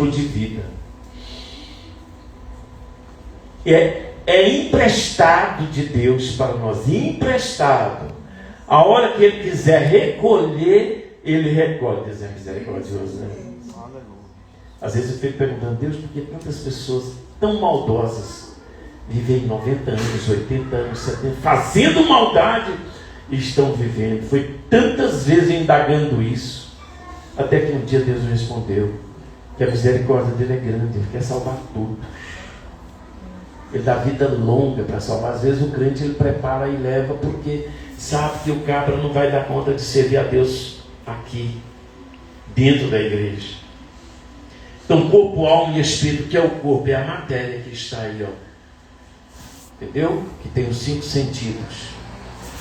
sopro de vida. É emprestado de Deus para nós, emprestado. A hora que Ele quiser recolher, Ele recolhe. Deus é misericordioso, né? Às vezes eu fico perguntando, Deus, por que tantas pessoas tão maldosas vivem 90 anos, 80 anos, 70, fazendo maldade e estão vivendo? Foi tantas vezes indagando isso, até que um dia Deus me respondeu que a misericórdia dele é grande, Ele quer salvar tudo. Ele dá vida longa para salvar. Às vezes o crente ele prepara e leva porque sabe que o cabra não vai dar conta de servir a Deus aqui, dentro da igreja. Então, corpo, alma e espírito, que é o corpo, é a matéria que está aí, ó. Entendeu? Que tem os 5 sentidos.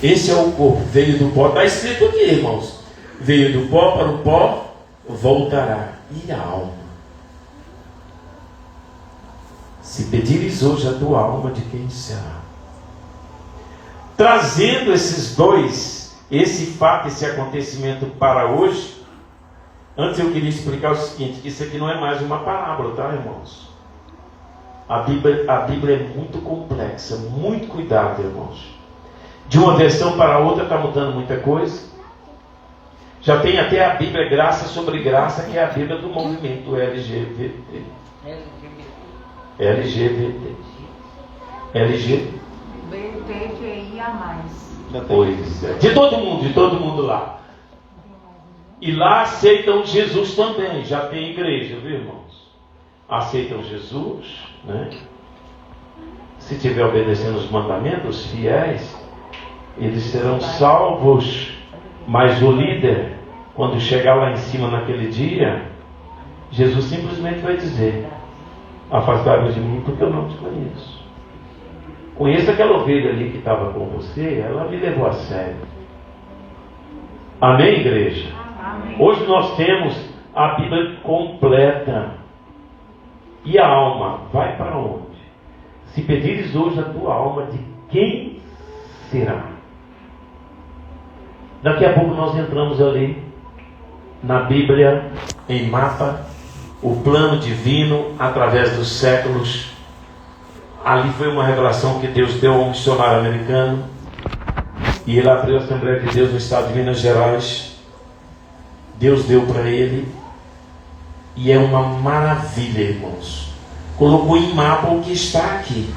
Esse é o corpo, veio do pó. Está escrito aqui, irmãos. Veio do pó, para o pó voltará. E a alma? Se pedires hoje a tua alma, de quem será? Trazendo esses dois, esse fato, esse acontecimento para hoje, antes eu queria explicar o seguinte, que isso aqui não é mais uma parábola, tá, irmãos? A Bíblia é muito complexa, muito cuidado, irmãos. De uma versão para outra está mudando muita coisa. Já tem até a Bíblia Graça sobre Graça, que é a Bíblia do movimento LGBT. BTGIA+. Pois é. De todo mundo lá. E lá aceitam Jesus também. Já tem igreja, viu, irmãos? Aceitam Jesus, né? Se estiver obedecendo os mandamentos, fiéis, eles serão salvos. Mas o líder, quando chegar lá em cima naquele dia, Jesus simplesmente vai dizer: afastai-vos de mim, porque eu não te conheço. Conheço aquela ovelha ali que estava com você, ela me levou a sério. Amém, igreja? Amém. Hoje nós temos a Bíblia completa. E a alma vai para onde? Se pedires hoje a tua alma, de quem será? Daqui a pouco nós entramos ali na Bíblia, em mapa, o plano divino através dos séculos. Ali foi uma revelação que Deus deu a um missionário americano, e ele abriu a Assembleia de Deus no estado de Minas Gerais. Deus deu para ele, e é uma maravilha, irmãos. Colocou em mapa o que está aqui.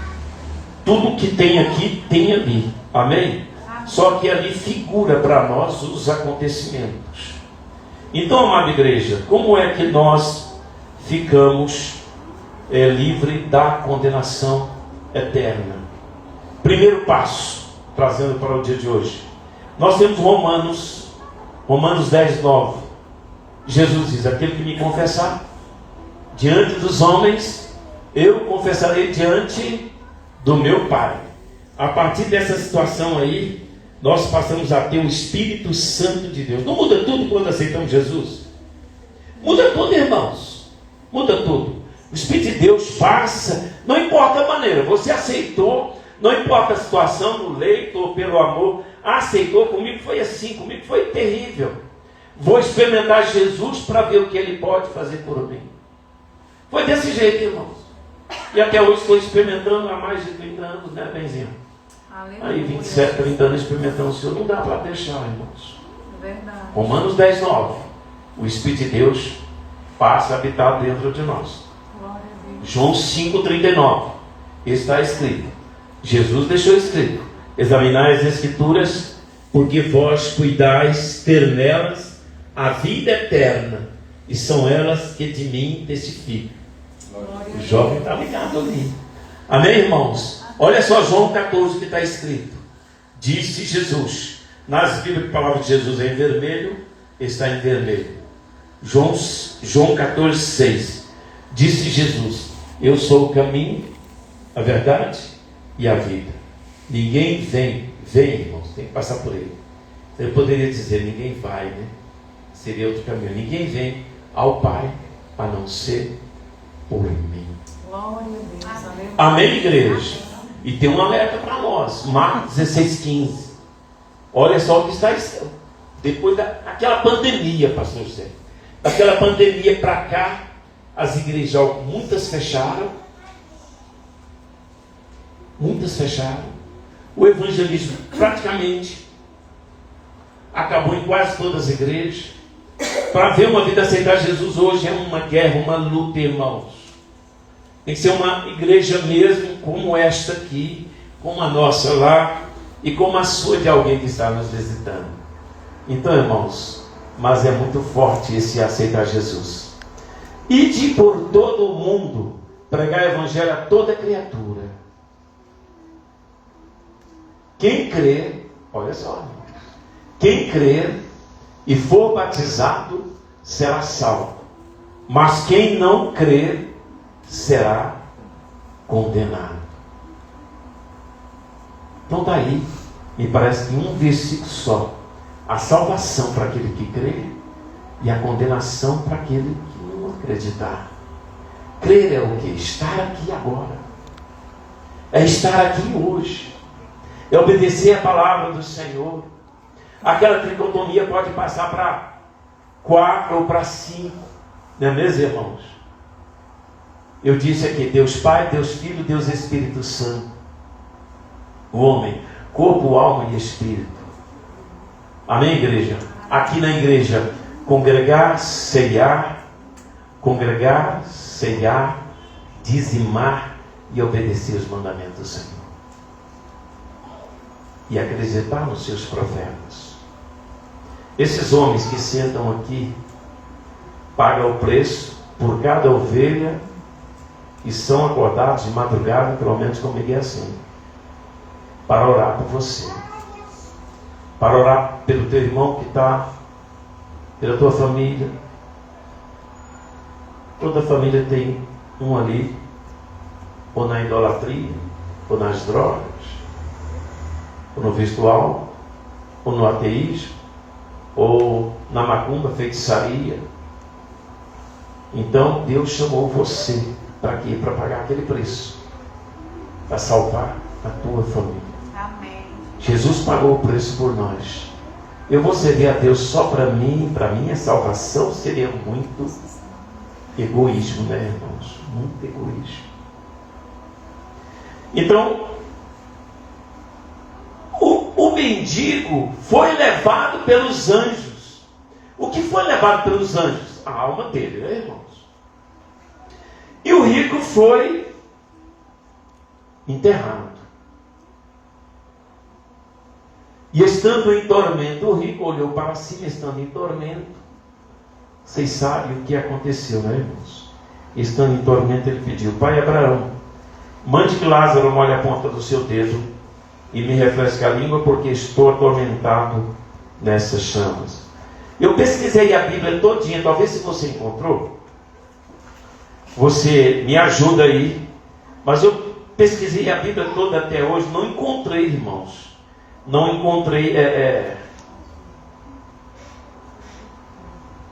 Tudo que tem aqui tem ali. Amém? Só que ali figura para nós os acontecimentos. Então, amada igreja, como é que nós ficamos livres da condenação eterna? Primeiro passo, trazendo para o dia de hoje, nós temos Romanos 10:9. Jesus diz: aquele que me confessar diante dos homens, eu confessarei diante do meu Pai. A partir dessa situação aí, nós passamos a ter o Espírito Santo de Deus. Não muda tudo quando aceitamos Jesus? Muda tudo, irmãos. Muda tudo. O Espírito de Deus passa, não importa a maneira, você aceitou, não importa a situação, no leito ou pelo amor, aceitou. Comigo foi assim, comigo foi terrível. Vou experimentar Jesus para ver o que Ele pode fazer por mim. Foi desse jeito, irmãos. E até hoje estou experimentando há mais de 30 anos, né, Benzinho? Aí 27, 30 anos experimentando o Senhor. Não dá para deixar, irmãos. Verdade. Romanos 10:9. O Espírito de Deus passa a habitar dentro de nós. João 5:39. Está escrito. Jesus deixou escrito: examinai as Escrituras, porque vós cuidais ter nelas a vida eterna, e são elas que de mim testificam. O jovem está ligado ali. Amém, irmãos? Olha só João 14 que está escrito. Disse Jesus. Nas Bíblias, a palavra de Jesus é em vermelho, está em vermelho. João 14:6. Disse Jesus: eu sou o caminho, a verdade e a vida. Ninguém vem, irmãos, tem que passar por ele. Ele poderia dizer: ninguém vai, né? Seria outro caminho. Ninguém vem ao Pai a não ser por mim. Glória a Deus. Amém, igreja? E tem um alerta para nós. Marcos 16:15. Olha só o que está escrito. Depois daquela pandemia, pastor José, daquela pandemia para cá, as igrejas, muitas fecharam. Muitas fecharam. O evangelismo praticamente acabou em quase todas as igrejas. Para ver uma vida aceitar Jesus hoje é uma guerra, uma luta, irmãos. Tem que ser uma igreja mesmo como esta aqui, como a nossa lá e como a sua de alguém que está nos visitando. Então, irmãos, mas é muito forte esse aceitar Jesus. Ide por todo o mundo, pregar o evangelho a toda criatura. Quem crer, olha só, quem crer e for batizado será salvo, mas quem não crer será condenado. Então daí, me parece que um versículo só, a salvação para aquele que crê e a condenação para aquele que não acreditar. Crer é o que? Estar aqui agora, é estar aqui hoje, é obedecer a palavra do Senhor. Aquela tricotomia pode passar para 4 ou para 5, não é mesmo, irmãos? Eu disse aqui, Deus Pai, Deus Filho, Deus Espírito Santo. O homem, corpo, alma e espírito. Amém, igreja? Aqui na igreja, congregar, ceiar, dizimar e obedecer os mandamentos do Senhor. E acreditar nos seus profetas. Esses homens que sentam aqui pagam o preço por cada ovelha e são acordados de madrugada, pelo menos comigo é assim, para orar por você, para orar pelo teu irmão que está, pela tua família. Toda família tem um ali, ou na idolatria, ou nas drogas, ou no virtual, ou no ateísmo, ou na macumba, feitiçaria. Então Deus chamou você para quê? Para pagar aquele preço, para salvar a tua família. Amém. Jesus pagou o preço por nós. Eu vou servir a Deus só para mim, para minha salvação, seria muito egoísmo, né, irmãos? Muito egoísmo. Então, o mendigo foi levado pelos anjos. O que foi levado pelos anjos? A alma dele, né, irmãos? E o rico foi enterrado. E estando em tormento, o rico olhou para cima, estando em tormento. Vocês sabem o que aconteceu, né, irmãos? Estando em tormento, ele pediu: Pai Abraão, mande que Lázaro molhe a ponta do seu dedo e me refresque a língua, porque estou atormentado nessas chamas. Eu pesquisei a Bíblia todinha, talvez se você encontrou, você me ajuda aí, mas eu pesquisei a Bíblia toda até hoje, não encontrei, irmãos, não encontrei,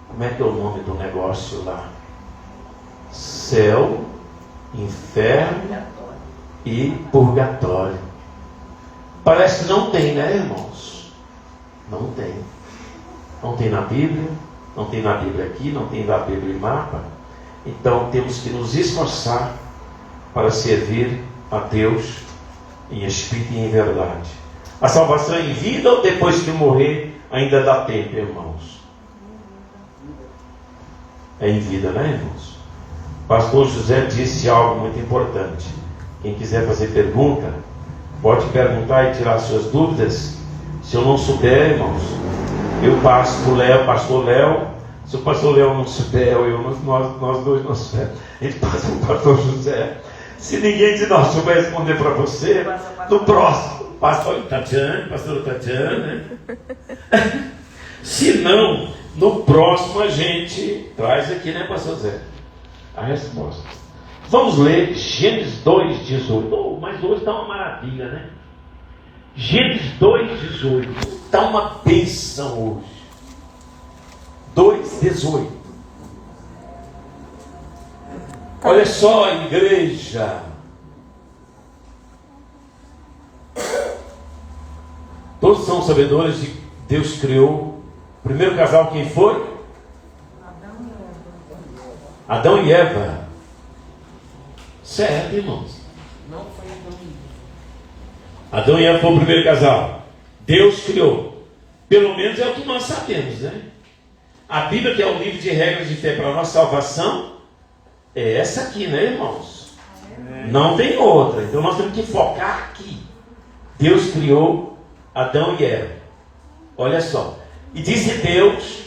como é que é o nome do negócio lá? Céu, inferno e purgatório. Parece que não tem, né, irmãos? Não tem. Não tem na Bíblia, não tem na Bíblia aqui, não tem na Bíblia em mapa. Então temos que nos esforçar para servir a Deus em espírito e em verdade. A salvação é em vida ou depois que morrer ainda dá tempo, irmãos? É em vida, né, irmãos? Pastor José disse algo muito importante. Quem quiser fazer pergunta, pode perguntar e tirar suas dúvidas. Se eu não souber, irmãos, eu passo para o Léo, pastor Léo. Se o pastor Léo não souber, nós dois não soubermos, a gente passa para o pastor José. Se ninguém de nós souber responder para você, no próximo, pastor Tatiana, né? Se não, no próximo a gente traz aqui, né, pastor Zé, a resposta. Vamos ler Gênesis 2:18. Oh, mas hoje está uma maravilha, né? Gênesis 2:18. Está uma bênção hoje. 2:18. Olha só, igreja. Todos são sabedores de que Deus criou. O primeiro casal quem foi? Adão e Eva. Certo, irmãos? Não foi Adão e Eva. Adão e Eva foi o primeiro casal. Deus criou. Pelo menos é o que nós sabemos, né? A Bíblia, que é o livro de regras de fé para a nossa salvação, é essa aqui, né, irmãos? Não tem outra. Então nós temos que focar aqui. Deus criou Adão e Eva. Olha só. E disse Deus: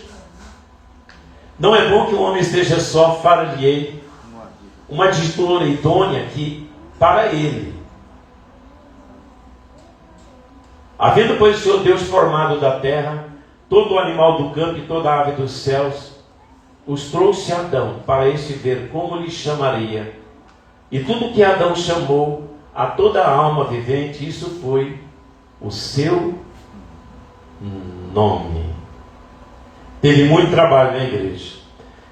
não é bom que o homem esteja só, far-lhe-ei uma tesoura idônea aqui para ele. Havendo, pois, o Senhor Deus formado da terra todo o animal do campo e toda a ave dos céus, os trouxe a Adão para este ver como lhe chamaria. E tudo que Adão chamou a toda a alma vivente, isso foi o seu nome. Teve muito trabalho na igreja.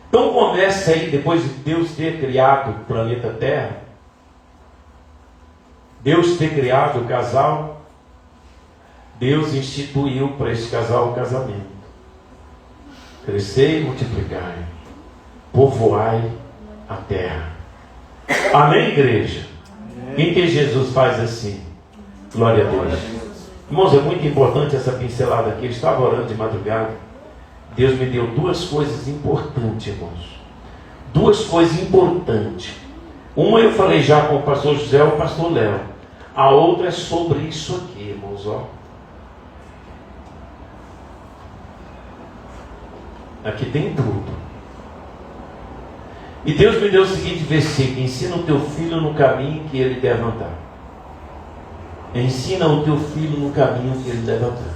Então começa aí, depois de Deus ter criado o planeta Terra, Deus ter criado o casal, Deus instituiu para esse casal o casamento. Crescei e multiplicai, povoai a terra. Amém, igreja? Em que Jesus faz assim? Glória a Deus. Irmãos, é muito importante essa pincelada aqui. Eu estava orando de madrugada. Deus me deu duas coisas importantes, irmãos. Duas coisas importantes. Uma eu falei já com o pastor José e o pastor Léo. A outra é sobre isso aqui, irmãos, ó. Aqui tem tudo. E Deus me deu o seguinte versículo: ensina o teu filho no caminho que ele deve andar. Ensina o teu filho no caminho que ele deve andar.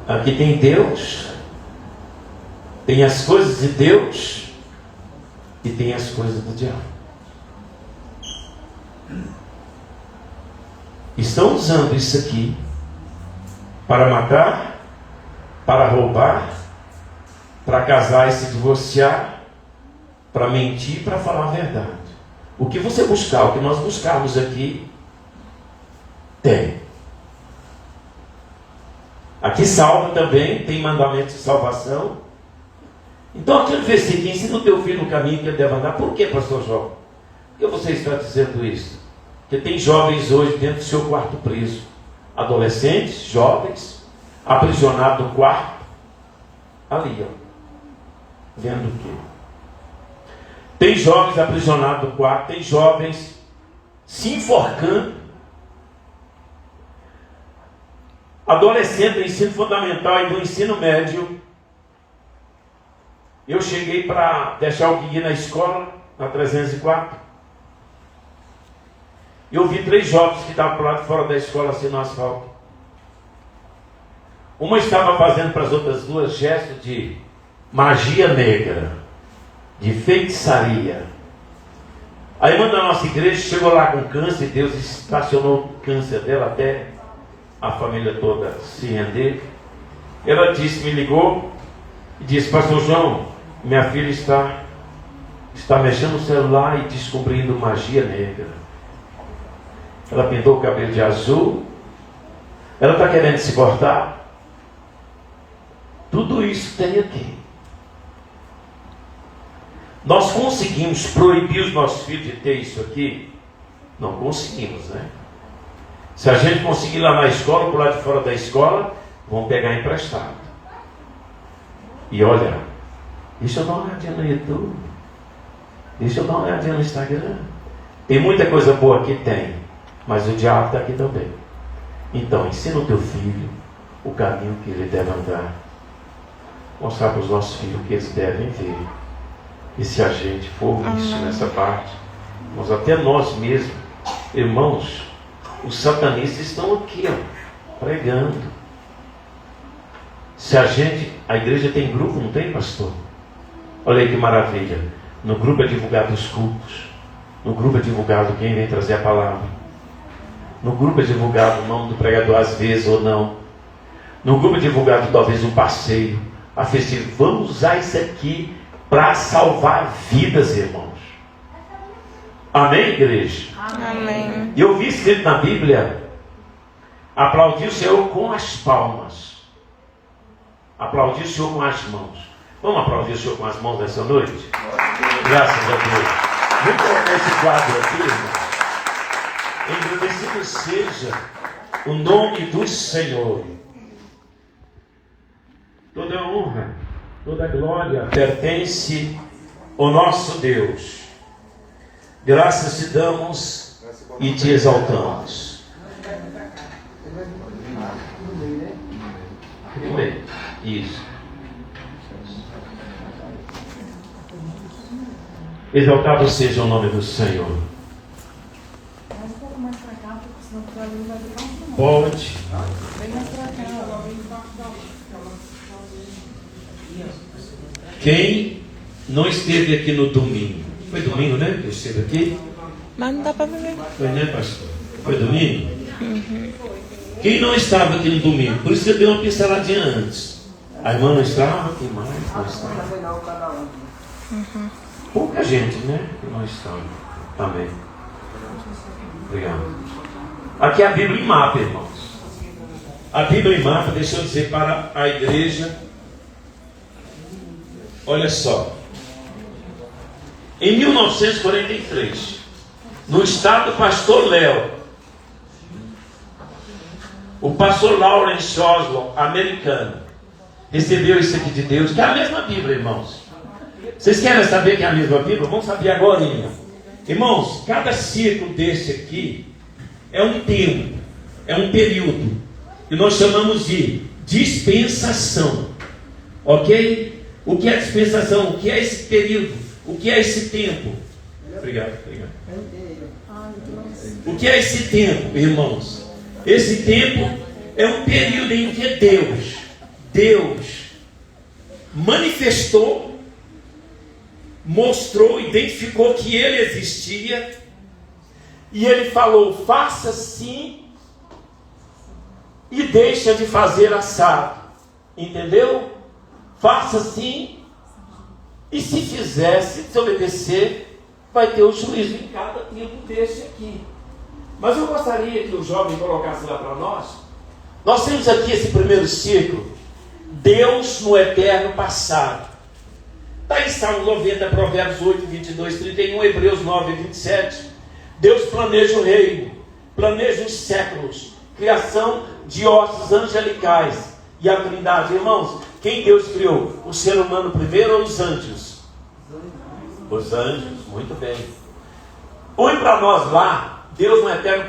Aqui tem Deus, tem as coisas de Deus e tem as coisas do diabo. Estão usando isso aqui para matar, para roubar, para casar e se divorciar, para mentir, para falar a verdade. O que você buscar, o que nós buscarmos aqui, tem. Aqui salva também, tem mandamento de salvação. Então aquele versículo: ensina o teu filho no caminho que ele deve andar. Por que, pastor João? Por que você está dizendo isso? Porque tem jovens hoje dentro do seu quarto preso. Adolescentes, jovens, aprisionados no quarto. Ali, ó. Vendo o quê? Tem jovens aprisionados no quarto. Tem jovens se enforcando. Adolescente do ensino fundamental e do ensino médio. Eu cheguei para deixar o Guigui na escola, na 304. Eu vi 3 jovens que estavam para lá de fora da escola, assim no asfalto. Uma estava fazendo para as outras 2 gestos de magia negra, de feitiçaria. A irmã da nossa igreja chegou lá com câncer, Deus estacionou o câncer dela até a família toda se render. Ela disse, me ligou e disse: pastor João, minha filha está mexendo no celular e descobrindo magia negra. Ela pintou o cabelo de azul, ela está querendo se cortar. Tudo isso tem aqui. Nós conseguimos proibir os nossos filhos de ter isso aqui? Não conseguimos, né? Se a gente conseguir lá na escola, por lá de fora da escola, vão pegar emprestado. E olha, deixa eu dar uma olhadinha no YouTube, deixa eu dar uma olhadinha no Instagram. Tem muita coisa boa aqui, tem, mas o diabo está aqui também. Então, ensina o teu filho o caminho que ele deve andar. Mostrar para os nossos filhos o que eles devem ver. E se a gente for isso nessa parte, mas até nós mesmos, irmãos, os satanistas estão aqui, ó, pregando. Se a igreja tem grupo, não tem, pastor? Olha aí que maravilha. No grupo é divulgado os cultos. No grupo é divulgado quem vem trazer a palavra. No grupo é divulgado o nome do pregador às vezes ou não. No grupo é divulgado talvez um passeio, a festividade. Vamos usar isso aqui para salvar vidas, irmãos. Amém, igreja? Amém. E eu vi escrito na Bíblia: aplaudir o Senhor com as palmas, aplaudir o Senhor com as mãos. Vamos aplaudir o Senhor com as mãos nessa noite? Graças a Deus. Vamos colocar esse quadro aqui, irmão. Engrandecido seja o nome do Senhor. Toda honra, toda glória pertence ao nosso Deus. Graças te damos e te exaltamos. Primeiro, isso. Exaltado seja o nome do Senhor. Pode. Quem não esteve aqui no domingo? Foi domingo, né? Que eu esteve aqui? Mas não dá para ver. Foi, né, pastor? Foi domingo? Uhum. Quem não estava aqui no domingo? Por isso que eu dei uma pinceladinha antes. A irmã não estava? Quem mais não estava? Uhum. Pouca gente, né? Que não estava. Amém. Obrigado. Aqui é a Bíblia em mapa, irmãos. A Bíblia em mapa, deixa eu dizer para a igreja. Olha só. Em 1943, no estado do pastor Léo, o pastor Lawrence Oswald, americano, recebeu isso aqui de Deus, que é a mesma Bíblia, irmãos. Vocês querem saber que é a mesma Bíblia? Vamos saber agora, irmãos. Cada círculo desse aqui é um tempo, é um período, que nós chamamos de dispensação. Ok? O que é dispensação? O que é esse período? O que é esse tempo? Obrigado. O que é esse tempo, irmãos? Esse tempo é um período em que Deus manifestou, mostrou, identificou que Ele existia, e Ele falou: faça assim e deixa de fazer assado. Entendeu? Faça assim, e se fizer, se desobedecer, vai ter o juízo em cada tempo desse aqui. Mas eu gostaria que o jovem colocasse lá para nós. Nós temos aqui esse primeiro círculo, Deus no eterno passado. Está em Salmo 90, Provérbios 8, 22, 31, Hebreus 9, 27. Deus planeja o reino, planeja os séculos, criação de ossos angelicais e a Trindade. Irmãos, quem Deus criou? O ser humano primeiro ou os anjos? Os anjos, muito bem. Põe para nós lá, Deus no eterno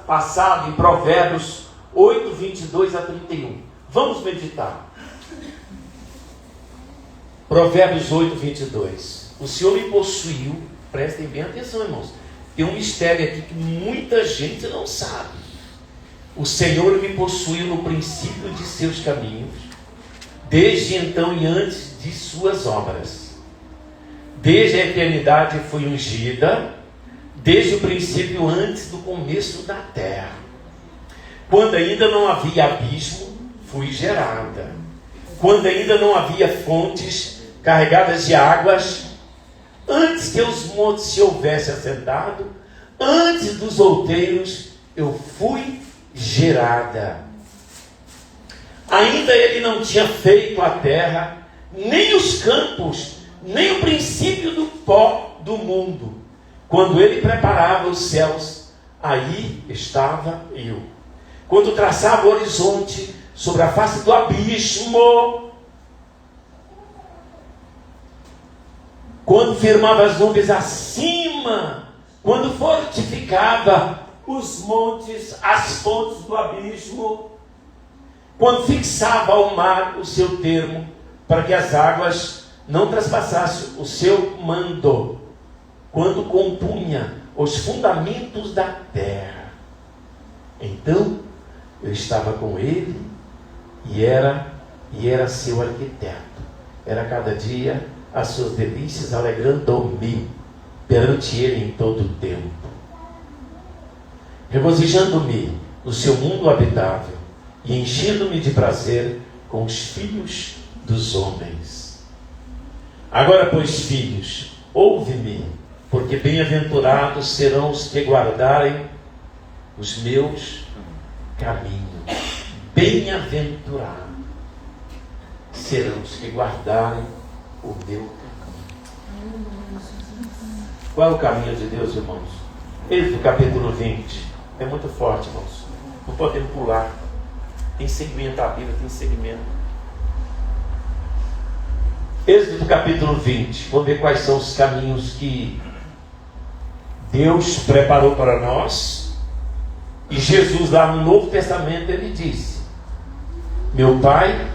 passado, em Provérbios 8, 22 a 31. Vamos meditar. Provérbios 8, 22. O Senhor me possuiu, prestem bem atenção, irmãos. Tem um mistério aqui que muita gente não sabe. O Senhor me possuiu no princípio de seus caminhos, desde então e antes de suas obras. Desde a eternidade fui ungida, desde o princípio, antes do começo da terra. Quando ainda não havia abismo, fui gerada. Quando ainda não havia fontes carregadas de águas, antes que os montes se houvessem assentado, antes dos outeiros, eu fui gerada. Ainda ele não tinha feito a terra, nem os campos, nem o princípio do pó do mundo. Quando ele preparava os céus, aí estava eu. Quando traçava o horizonte sobre a face do abismo, quando firmava as nuvens acima, quando fortificava os montes, as fontes do abismo, quando fixava ao mar o seu termo, para que as águas não traspassassem o seu mando, quando compunha os fundamentos da terra, então eu estava com ele e era seu arquiteto. Era cada dia as suas delícias, alegrando-me perante ele em todo o tempo, regozijando-me no seu mundo habitável e enchendo-me de prazer com os filhos dos homens. Agora, pois, filhos, ouve-me, porque bem-aventurados serão os que guardarem os meus caminhos. Bem-aventurados serão os que guardarem o meu caminho. Qual é o caminho de Deus, irmãos? Êxodo capítulo 20. É muito forte, irmãos. Não podemos pular. Tem segmento, a Bíblia tem segmento. Êxodo capítulo 20. Vamos ver quais são os caminhos que Deus preparou para nós. E Jesus, lá no Novo Testamento, ele disse: meu pai,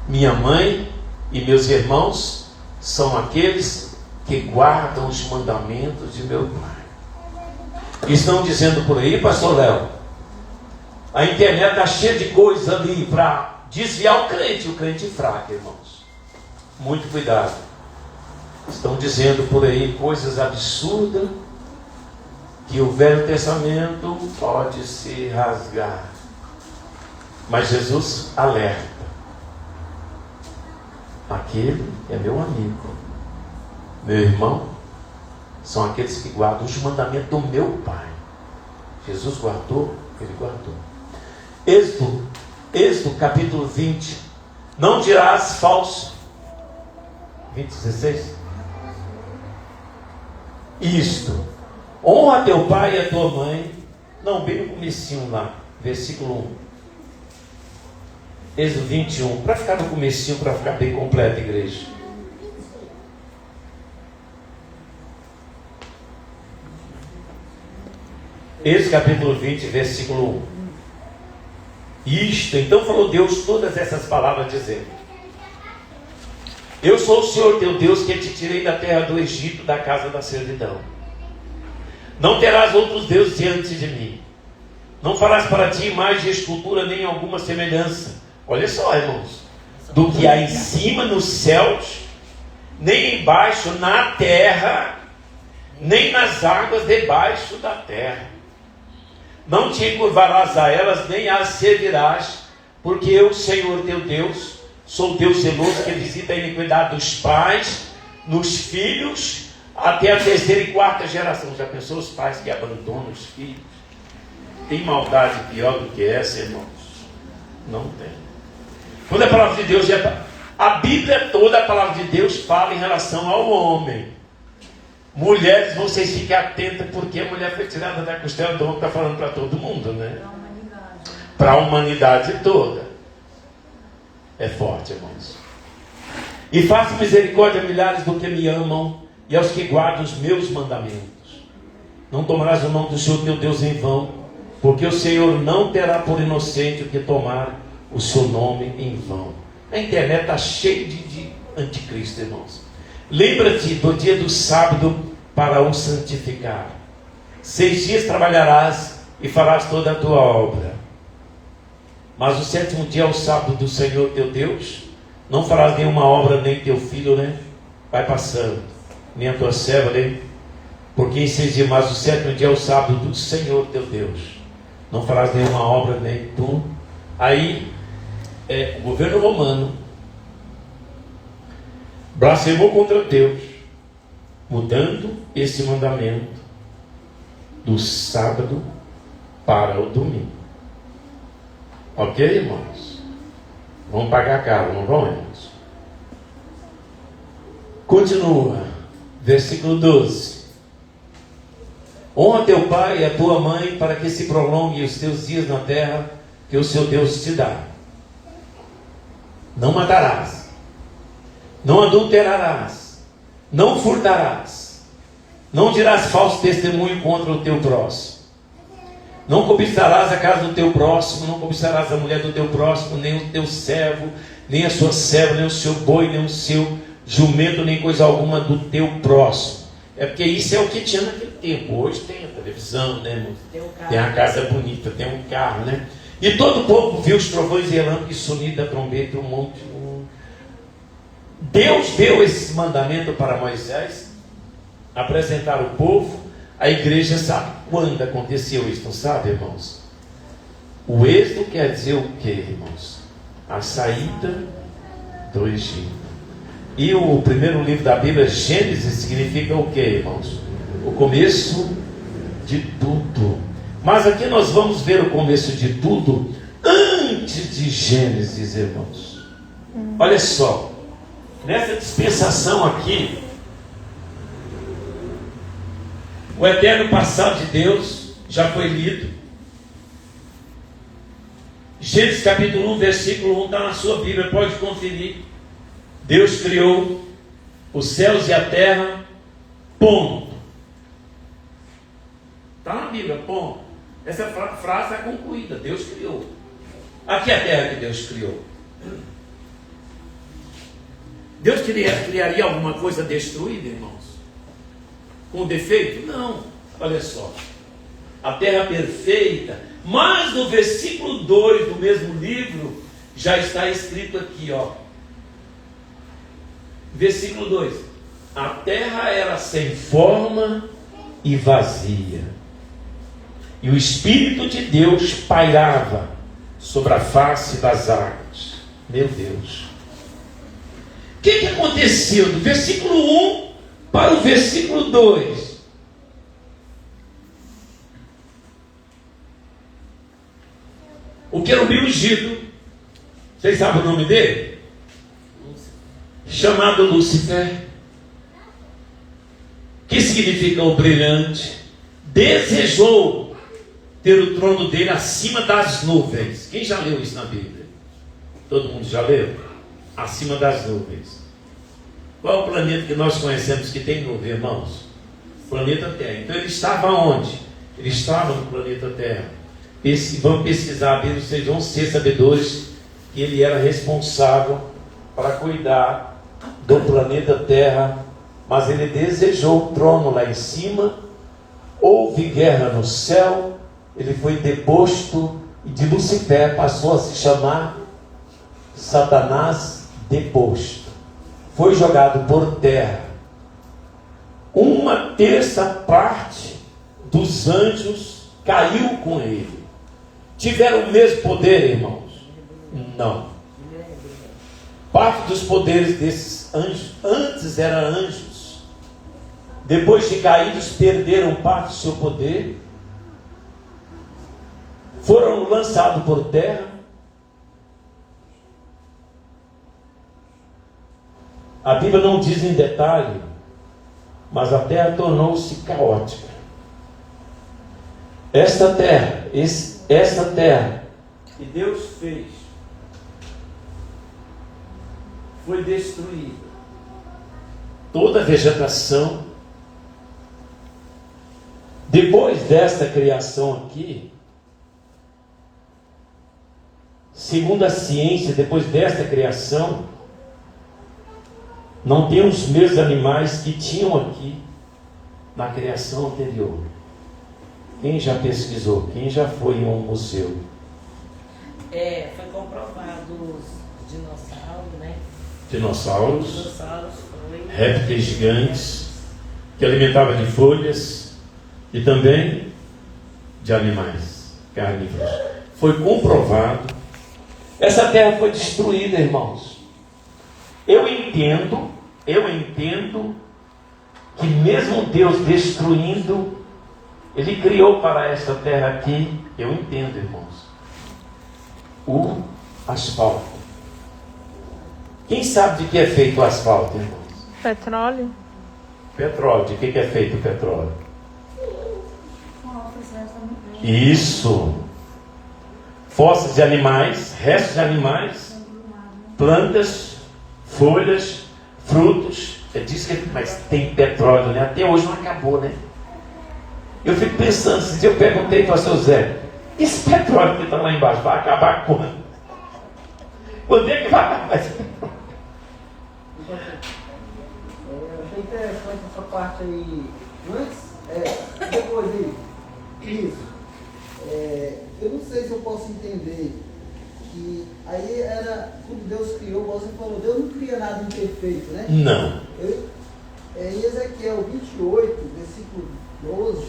minha mãe e meus irmãos são aqueles que guardam os mandamentos de meu pai. Estão dizendo por aí, pastor Léo, a internet está cheia de coisas ali para desviar o crente fraco, irmãos. Muito cuidado. Estão dizendo por aí coisas absurdas, que o Velho Testamento pode se rasgar. Mas Jesus alerta: aquele é meu amigo, meu irmão, são aqueles que guardam os mandamentos do meu pai. Jesus guardou, ele guardou. Êxodo capítulo 20. Não dirás falso. 20:16. Isto: honra teu pai e a tua mãe. Não, bem no comecinho lá, versículo 1. Êxodo 21, para ficar no comecinho, para ficar bem completo, igreja. Êxodo capítulo 20, versículo 1. Isto, então falou Deus todas essas palavras, dizendo: eu sou o Senhor teu Deus, que te tirei da terra do Egito, da casa da servidão. Não terás outros deuses diante de mim. Não farás para ti imagem de escultura, nem alguma semelhança. Olha só, irmãos, do que há em cima nos céus, nem embaixo na terra, nem nas águas debaixo da terra. Não te encurvarás a elas, nem as servirás, porque eu, Senhor teu Deus, sou Deus zeloso, que visita a iniquidade dos pais nos filhos até a terceira e quarta geração. Já pensou os pais que abandonam os filhos? Tem maldade pior do que essa, irmãos? Não tem. Quando a palavra de Deus a Bíblia toda, a palavra de Deus fala em relação ao homem. Mulheres, vocês fiquem atentas, porque a mulher foi tirada da costela do homem, está falando para todo mundo, né? Para a humanidade toda. É forte, irmãos. E faço misericórdia a milhares do que me amam e aos que guardam os meus mandamentos. Não tomarás o nome do Senhor teu Deus em vão, porque o Senhor não terá por inocente o que tomar o seu nome em vão. A internet está cheia de anticristo, irmãos. Lembra-te do dia do sábado para o santificar. 6 dias trabalharás e farás toda a tua obra. Mas o 7º dia é o sábado do Senhor teu Deus. Não farás nenhuma obra, nem teu filho, né? Vai passando, nem a tua serva, né? Porque em 6 dias, mas o 7º dia é o sábado do Senhor teu Deus. Não farás nenhuma obra, nem tu. Aí, o governo romano blasfemou contra Deus, mudando esse mandamento do sábado para o domingo. Ok, irmãos? Vamos pagar caro, não vão, irmãos? Continua, versículo 12. Honra teu pai e a tua mãe, para que se prolongue os teus dias na terra que o seu Deus te dá. Não matarás, não adulterarás, não furtarás, não dirás falso testemunho contra o teu próximo, não cobiçarás a casa do teu próximo, não cobiçarás a mulher do teu próximo, nem o teu servo, nem a sua serva, nem o seu boi, nem o seu jumento, nem coisa alguma do teu próximo. É porque isso é o que tinha naquele tempo. Hoje tem a televisão, né, irmão? Tem a casa bonita, tem um carro, né? E todo o povo viu os trovões e relâmpagos e sonido da trombeta, um monte. Deus deu esse mandamento para Moisés apresentar o povo. A igreja sabe quando aconteceu isso, não sabe, irmãos? O êxodo quer dizer o que, irmãos? A saída do Egito. E o primeiro livro da Bíblia, Gênesis, significa o que, irmãos? O começo de tudo. Mas aqui nós vamos ver o começo de tudo antes de Gênesis, irmãos. Olha só. Nessa dispensação aqui, o eterno passado de Deus já foi lido. Gênesis capítulo 1, versículo 1, está na sua Bíblia, pode conferir. Deus criou os céus e a terra, ponto. Está na Bíblia, ponto. Essa frase é concluída, Deus criou. Aqui é a terra que Deus criou. Deus criaria alguma coisa destruída, irmãos? Com defeito? Não. Olha só. A terra perfeita. Mas no versículo 2 do mesmo livro, já está escrito aqui, ó. Versículo 2. A terra era sem forma e vazia. E o Espírito de Deus pairava sobre a face das águas. Meu Deus. O que aconteceu do versículo 1 para o versículo 2? O querubim ungido, vocês sabem o nome dele? Chamado Lúcifer, que significa o brilhante, desejou ter o trono dele acima das nuvens. Quem já leu isso na Bíblia? Todo mundo já leu? Acima das nuvens. Qual é o planeta que nós conhecemos que tem nuvem, irmãos? O planeta Terra. Então ele estava onde? Ele estava no planeta Terra. Vamos pesquisar a Bíblia, vocês vão ser sabedores que ele era responsável para cuidar do planeta Terra, mas ele desejou o trono lá em cima. Houve guerra no céu, ele foi deposto, e de Lúcifer passou a se chamar Satanás deposto. Foi jogado por terra. 1/3 dos anjos caiu com ele. Tiveram o mesmo poder, irmãos? Não. Parte dos poderes desses anjos, antes eram anjos, depois de caídos, perderam parte do seu poder, foram lançados por terra. A Bíblia não diz em detalhe, mas a terra tornou-se caótica. Esta terra que Deus fez foi destruída. Toda a vegetação. Depois desta criação aqui, segundo a ciência, depois desta criação, não tem os mesmos animais que tinham aqui na criação anterior. Quem já pesquisou? Quem já foi em um museu? Foi comprovado os dinossauros, né? Dinossauros, foi. répteis gigantes, que alimentavam de folhas e também de animais carnívoros. Foi comprovado. Essa terra foi destruída, irmãos. Eu entendo que mesmo Deus destruindo, Ele criou para esta terra aqui, eu entendo, irmãos, o asfalto. Quem sabe de que é feito o asfalto, irmãos? Petróleo. Petróleo. De que é feito o petróleo? Isso. Fósseis de animais, restos de animais, plantas, folhas, frutos. Diz que mas tem petróleo, né? Até hoje não acabou, né? Eu fico pensando, se eu perguntei para o pastor Zé, esse petróleo que está lá embaixo vai acabar quando? Quando é que vai acabar esse petróleo? Achei interessante essa parte aí. Antes, depois aí, isso. Eu não sei se eu posso entender que aí era quando Deus criou, você falou, Deus não cria nada imperfeito, né? Não. Em Ezequiel 28, versículo 12,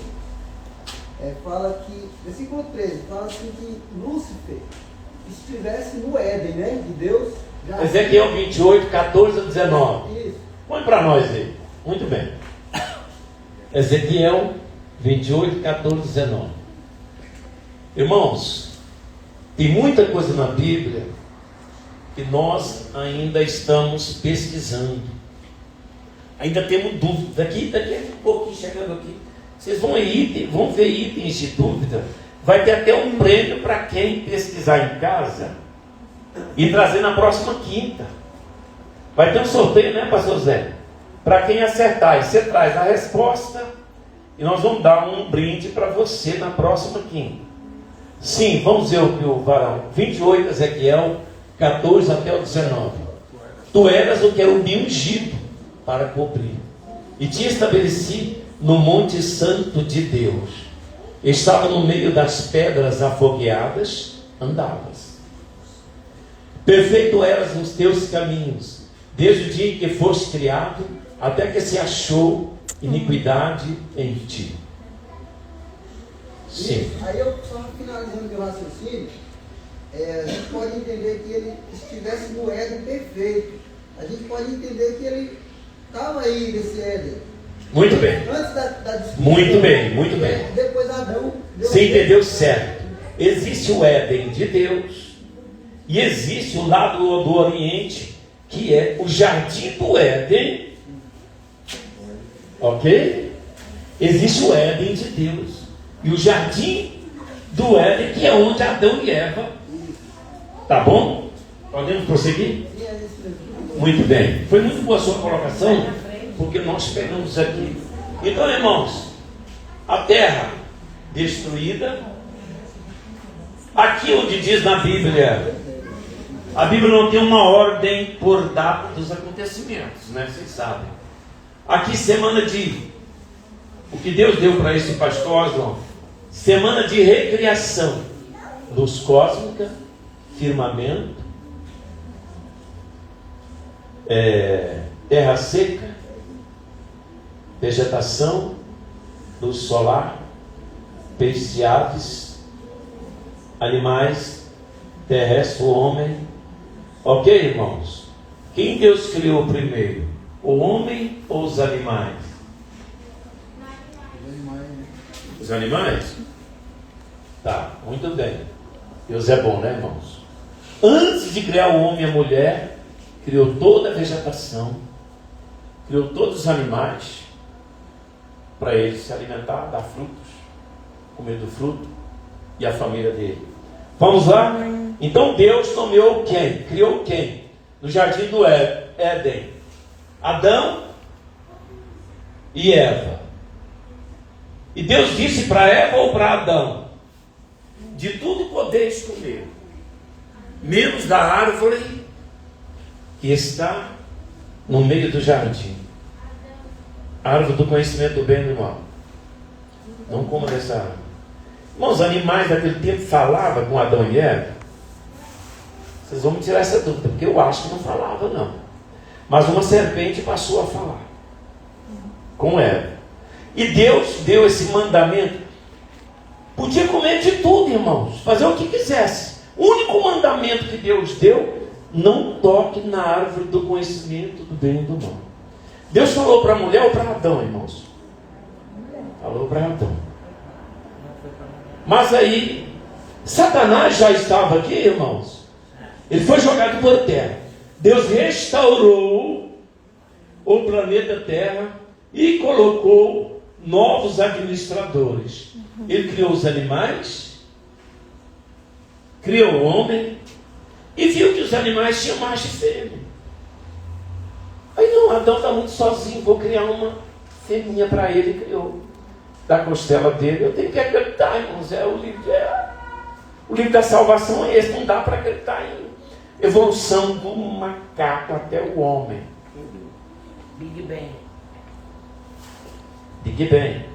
fala que, versículo 13, fala assim que Lúcifer estivesse no Éden, né? De Deus. Já Ezequiel 28, 14 a 19. Isso. Põe para nós aí. Muito bem. Ezequiel 28, 14 a 19. Irmãos, tem muita coisa na Bíblia que nós ainda estamos pesquisando. Ainda temos dúvida. Daqui a um pouquinho, chegando aqui, vocês vão ver itens de dúvida. Vai ter até um prêmio para quem pesquisar em casa e trazer na próxima quinta. Vai ter um sorteio, né, pastor Zé? Para quem acertar. E você traz a resposta e nós vamos dar um brinde para você na próxima quinta. Sim, vamos ver o que o varão. 28, Ezequiel 14 até o 19. Tu eras o querubim ungido para cobrir, e te estabeleci no monte santo de Deus. Estava no meio das pedras afogueadas, andavas. Perfeito eras nos teus caminhos, desde o dia em que foste criado, até que se achou iniquidade em ti. Sim. Aí eu só finalizando meu raciocínio, a gente pode entender que ele estivesse no Éden perfeito. A gente pode entender que ele estava aí nesse Éden. Muito bem. Antes da discussão. Muito bem. Depois Adão. Você entendeu certo. Existe o Éden de Deus e existe o lado do Oriente, que é o jardim do Éden. Ok? Existe o Éden de Deus e o jardim do Éden, que é onde Adão e Eva. Tá bom? Podemos prosseguir? Muito bem. Foi muito boa a sua colocação, porque nós pegamos aqui. Então, irmãos, a terra destruída. Aqui onde diz na Bíblia, a Bíblia não tem uma ordem por data dos acontecimentos, né? Vocês sabem. Aqui semana de, o que Deus deu para esse pastor Oswald, semana de recriação, luz cósmica, firmamento, terra seca, vegetação, luz solar, peixes e aves, animais, terrestre, o homem. Ok, irmãos? Quem Deus criou primeiro? O homem ou os animais? Os animais? Tá, muito bem. Deus é bom, né, irmãos? Antes de criar o homem e a mulher, criou toda a vegetação, criou todos os animais, para eles se alimentar, dar frutos, comer do fruto, e a família dele. Vamos lá? Então Deus nomeou quem? Criou quem? No jardim do Éden, Adão e Eva. E Deus disse para Eva ou para Adão: de tudo podeis comer, menos da árvore que está no meio do jardim, a árvore do conhecimento do bem e do mal. Não coma dessa árvore. Irmãos, os animais daquele tempo falavam com Adão e Eva? Vocês vão me tirar essa dúvida, porque eu acho que não falava, não. Mas uma serpente passou a falar com Eva. E Deus deu esse mandamento. Podia comer de tudo, irmãos, fazer o que quisesse. O único mandamento que Deus deu: não toque na árvore do conhecimento do bem e do mal. Deus falou para a mulher ou para Adão, irmãos? Falou para Adão. Mas aí, Satanás já estava aqui, irmãos. Ele foi jogado por terra. Deus restaurou o planeta Terra e colocou novos administradores. Ele criou os animais, criou o homem e viu que os animais tinham macho e fêmea. Aí não, Adão está muito sozinho, vou criar uma fêmea para ele. E criou da costela dele. Eu tenho que acreditar, irmãos. O livro da salvação é esse. Não dá para acreditar em evolução do macaco até o homem. Big Bang. Big Bang.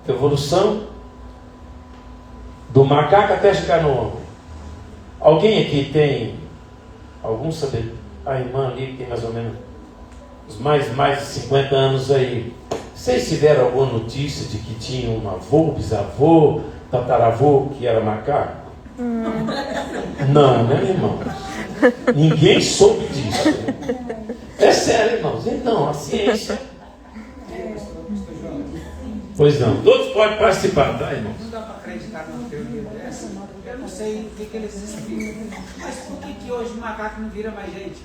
Evolução do macaco até chegar no homem. Alguém aqui tem algum saber? A irmã ali tem mais ou menos os mais de 50 anos aí. Vocês tiveram alguma notícia de que tinha um avô, bisavô, tataravô que era macaco? Não, né, irmãos? Ninguém soube disso. É sério, irmãos. Então, a ciência Pois não, todos podem participar, tá, irmãos? Não dá para acreditar numa teoria dessa. Eu não sei o que eles explicam. Mas por que hoje o macaco não vira mais gente?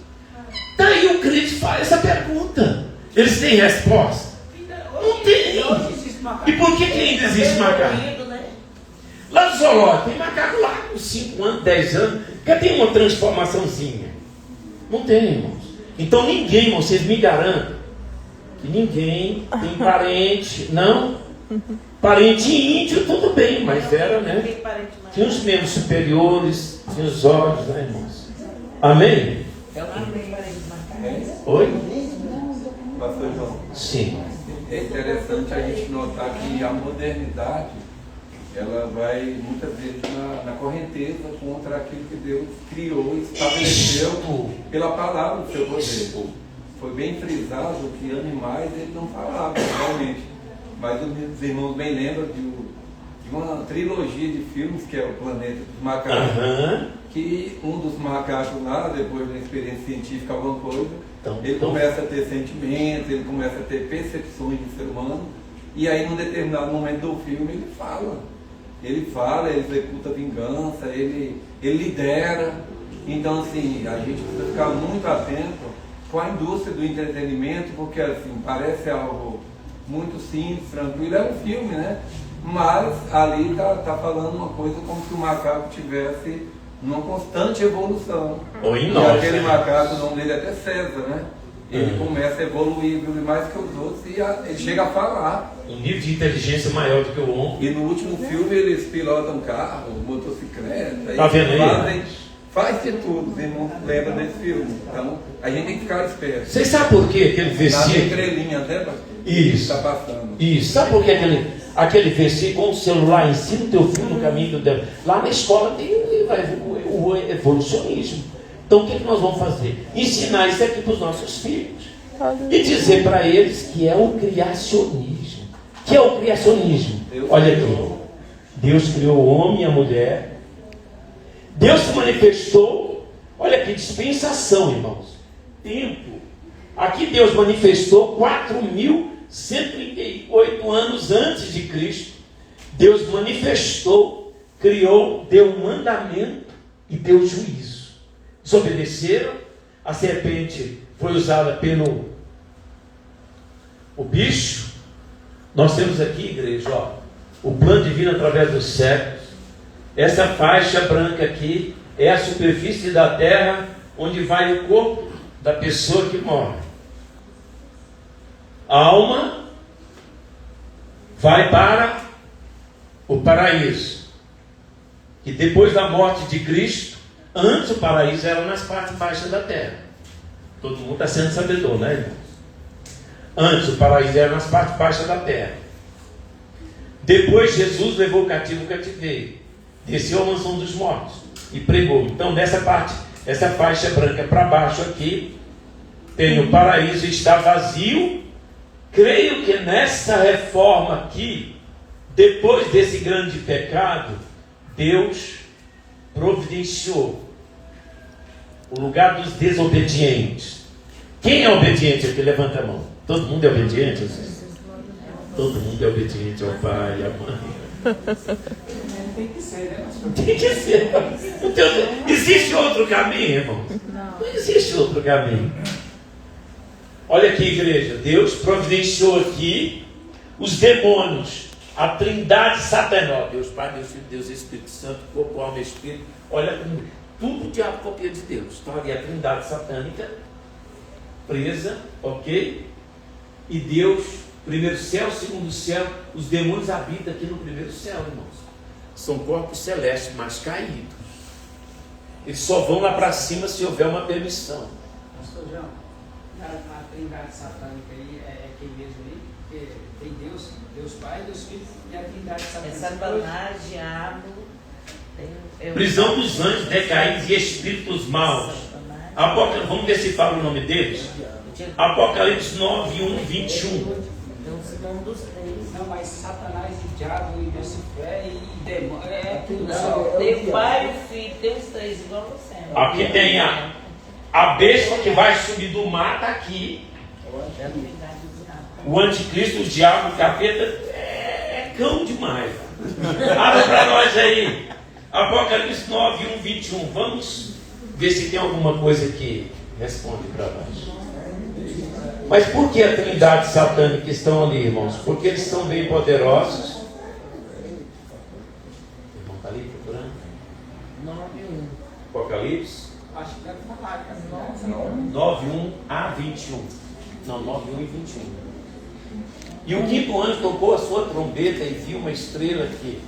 Daí o crente faz essa pergunta. Eles têm resposta? Não tem. Hoje existe macaco. E por que ainda existe macaco? Lá no zoológico, tem macaco lá com 5 anos, 10 anos. Cadê uma transformaçãozinha? Não tem, irmãos. Então ninguém, irmãos, vocês me garantem que ninguém tem parente, não. Parente índio, tudo bem, mas era, né? Tinha os membros superiores, tinha os olhos, né, irmãos? Amém? Oi? Pastor João, Sim. é interessante a gente notar que a modernidade ela vai muitas vezes na correnteza contra aquilo que Deus criou e estabeleceu pela palavra do seu poder. Foi bem frisado que animais ele não falava realmente, mas os irmãos bem lembram de uma trilogia de filmes que é o Planeta dos Macacos, que um dos macacos lá, depois de uma experiência científica, alguma coisa, ele começa a ter sentimentos, ele começa a ter percepções de ser humano, e aí num determinado momento do filme ele executa vingança, ele lidera. Então assim, a gente precisa ficar muito atento com a indústria do entretenimento, porque assim, parece algo muito simples, tranquilo, é um filme, né? Mas ali está falando uma coisa como se o macaco tivesse numa constante evolução. E aquele macaco, o nome dele é até César, né? Ele começa a evoluir mais que os outros e ele chega a falar. Um nível de inteligência maior do que o homem. E no último filme eles pilotam carro, motocicleta, tá vendo aí? Faz de tudo, os irmãos lembram desse filme. Então a gente tem que ficar esperto. Vocês sabem por que aquele versículo? Na entrelinha, né, pastor? Isso. Está passando. Isso. Sabe por que aquele versículo, com o celular, ensina o teu filho no caminho que eu devo. Lá na escola tem o evolucionismo. Então o que nós vamos fazer? Ensinar isso aqui para os nossos filhos. E dizer para eles que é o criacionismo. Que é o criacionismo? Olha aqui. Deus criou o homem e a mulher. Deus se manifestou. Olha que dispensação, irmãos. Tempo. Aqui Deus manifestou 4.138 anos antes de Cristo. Deus manifestou, criou, deu um mandamento e deu juízo. Desobedeceram, a serpente foi usada pelo bicho. Nós temos aqui, igreja, ó, o plano divino através dos séculos. Essa faixa branca aqui é a superfície da terra onde vai o corpo da pessoa que morre. A alma vai para o paraíso. E depois da morte de Cristo, antes o paraíso era nas partes baixas da terra. Todo mundo está sendo sabedor, né, irmãos? Antes o paraíso era nas partes baixas da terra. Depois Jesus levou o cativo o cativeiro, desceu à mansão dos mortos e pregou. Então nessa parte, essa faixa branca para baixo aqui, tem o paraíso, está vazio. Creio que nessa reforma aqui, depois desse grande pecado, Deus providenciou o lugar dos desobedientes. Quem é obediente aqui? Levanta a mão. Todo mundo é obediente? Todo mundo é obediente ao pai e à mãe. Tem que ser, né? Tem que ser. Existe outro caminho, irmão? Não existe outro caminho. Olha aqui, igreja. Deus providenciou aqui os demônios, a trindade satanósa. Deus Pai, Deus Filho, Deus Espírito Santo, corpo, alma e espírito. Olha como tudo o diabo copia de Deus. Então ali a trindade satânica presa, ok? E Deus, primeiro céu, segundo céu, os demônios habitam aqui no primeiro céu, irmãos. São corpos celestes, mas caídos. Eles só vão lá para cima se houver uma permissão. Pastor João, a trindade satânica aí é quem mesmo aí? Porque tem Deus Pai, Deus Filho e a trindade satânica. É Satanás, diabo. Prisão dos anjos decaídos e espíritos maus. Vamos ver se fala o nome deles. Apocalipse 9, 1, 21. Não, mas Satanás e diabo e Lucifer e demônio é tudo Não, só. tem o pai e o filho, tem os três igual você. Aqui tem a besta que vai subir do mar, está aqui. O anticristo, o diabo, o capeta, cão demais. Abra para nós aí. Apocalipse 9, 1, 21. Vamos ver se tem alguma coisa que responde para nós. Mas por que a trindade satânica estão ali, irmãos? Porque eles são bem poderosos. O irmão está ali procurando? 9:1. Apocalipse Acho que deve falar, cara. 9, 1 a 21. Não, 9, 1 e 21. E o quinto anjo tocou a sua trombeta e viu uma estrela que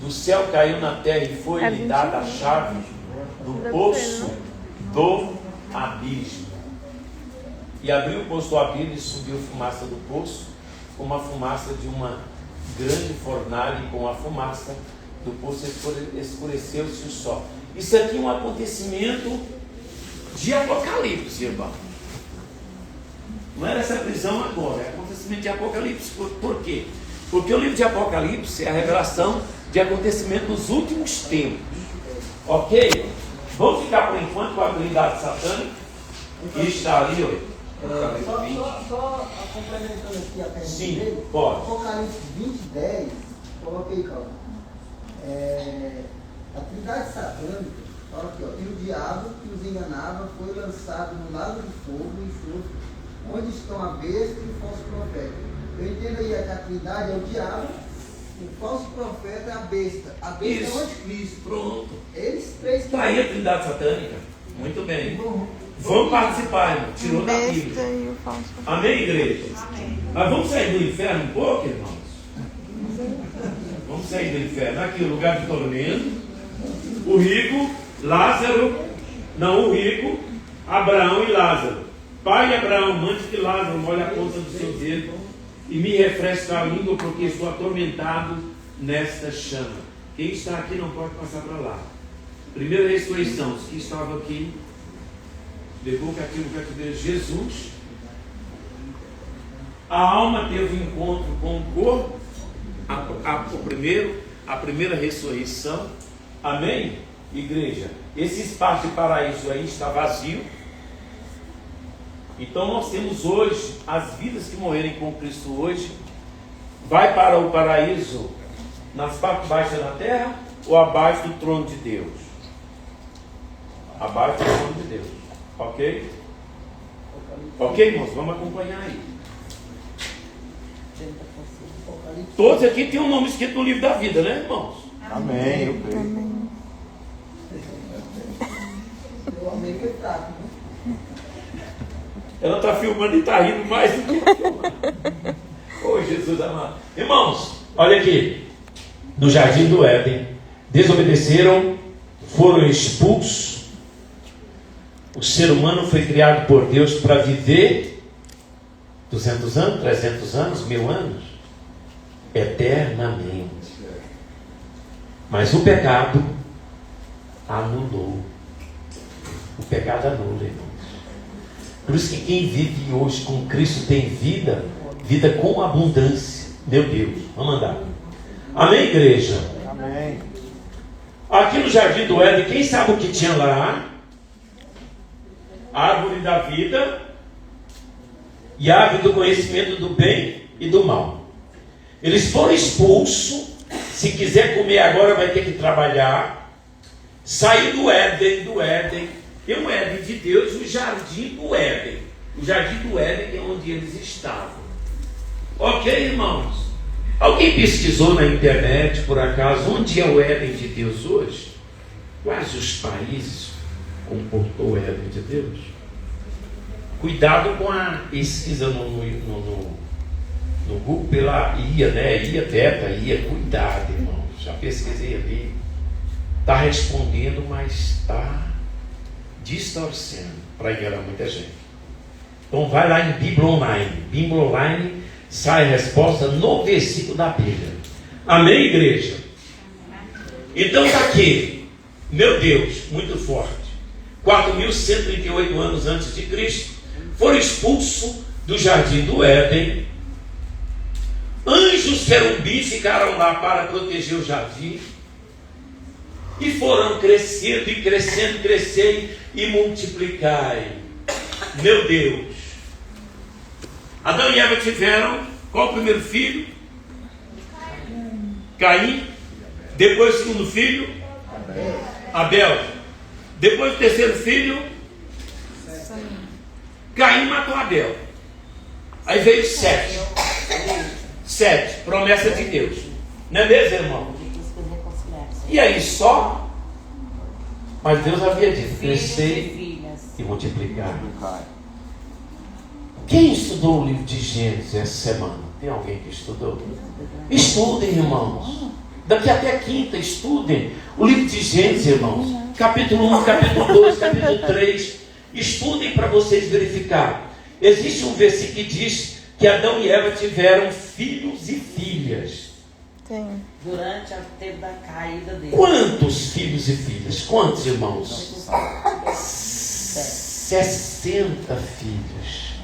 do céu caiu na terra e foi-lhe dada a chave do poço do abismo. E abriu o poço do abismo e subiu fumaça do poço, como a fumaça de uma grande fornalha, e com a fumaça do poço escureceu-se o sol. Isso aqui é um acontecimento de Apocalipse, irmão. Não era essa prisão agora, é acontecimento de Apocalipse. Por quê? Porque o livro de Apocalipse é a revelação de acontecimento dos últimos tempos. Ok? Vamos ficar por enquanto com a trindade satânica, que está ali, ó. Só complementando aqui a pergunta Sim, dele. pode. Apocalipse 20, 10, coloquei, calma. A trindade satânica, olha aqui, ó, e o diabo que os enganava foi lançado no lago de fogo e enxofre, onde estão a besta e o falso profeta. Eu entendo aí que a trindade é o diabo, o falso profeta é a besta. A besta Isso. é o anticristo. Pronto. Eles três. Está aí a trindade satânica. Muito bem. Vamos participar, irmão. Tirou da Besta Bíblia. e o falso. Amém, igreja? Amém. Mas vamos sair do inferno um pouco, irmãos? Vamos sair do inferno. Aqui o lugar de tormento. O rico, Lázaro. Não, o rico, Abraão e Lázaro. Pai Abraão, mande que Lázaro molhe a ponta do seu dedo e me refresque a língua, porque estou atormentado nesta chama. Quem está aqui não pode passar para lá. Primeira ressurreição, os que estavam aqui, levou o cativo cativeiro Jesus. A alma teve um encontro com o corpo, a primeira ressurreição. Amém? Igreja, esse espaço de paraíso aí está vazio. Então nós temos hoje, as vidas que morrerem com Cristo hoje, vai para o paraíso nas partes baixas da terra ou abaixo do trono de Deus? Abaixo do trono de Deus. Ok? Ok, irmãos? Vamos acompanhar aí. Todos aqui têm um nome escrito no livro da vida, né, irmãos? Amém, eu creio. Amém. Eu amei que é fraco, né? Ela está filmando e está rindo mais do que eu filmando. Ô, Jesus amado. Irmãos, olha aqui. No jardim do Éden, desobedeceram, foram expulsos. O ser humano foi criado por Deus para viver 200 anos, 300 anos, 1000 anos, eternamente. Mas o pecado anulou. O pecado anula, irmãos. Por isso que quem vive hoje com Cristo tem vida, vida com abundância. Meu Deus, vamos andar. Amém, igreja? Amém. Aqui no jardim do Éden, quem sabe o que tinha lá? Árvore da vida e árvore do conhecimento do bem e do mal. Eles foram expulsos. Se quiser comer agora vai ter que trabalhar. Saiu do Éden, tem o Éden de Deus, o jardim do Éden. O jardim do Éden é onde eles estavam. Ok, irmãos? Alguém pesquisou na internet, por acaso, onde é o Éden de Deus hoje? Quais os países comportou o Éden de Deus? Cuidado com a pesquisa no Google pela IA, né? IA, beta, IA. Cuidado, irmãos. Já pesquisei ali. Está respondendo, mas está distorcendo para enganar muita gente. Então vai lá em Bíblia Online. Bíblia Online sai a resposta no versículo da Bíblia. Amém, igreja? Então está aqui, meu Deus, muito forte. 4.138 anos antes de Cristo, foram expulsos do jardim do Éden. Anjos querubins ficaram lá para proteger o jardim. E foram crescendo e crescendo, crescei e multiplicai. Meu Deus. Adão e Eva tiveram, qual o primeiro filho? Caim. Depois o segundo filho, Abel. Depois o terceiro filho, Caim matou Abel. Aí veio Sete. Sete, promessa de Deus. Não é mesmo, irmão? E aí só. Mas Deus havia dito: crescer e multiplicar. Quem estudou o livro de Gênesis essa semana? Tem alguém que estudou? Estudem, irmãos. Daqui até quinta, estudem o livro de Gênesis, irmãos. Capítulo 1, capítulo 2, capítulo 3. Estudem para vocês verificarem. Existe um versículo que diz que Adão e Eva tiveram filhos e filhas. Tem. Durante o tempo da caída dele. Quantos filhos e filhas? Quantos, irmãos? 60 filhos,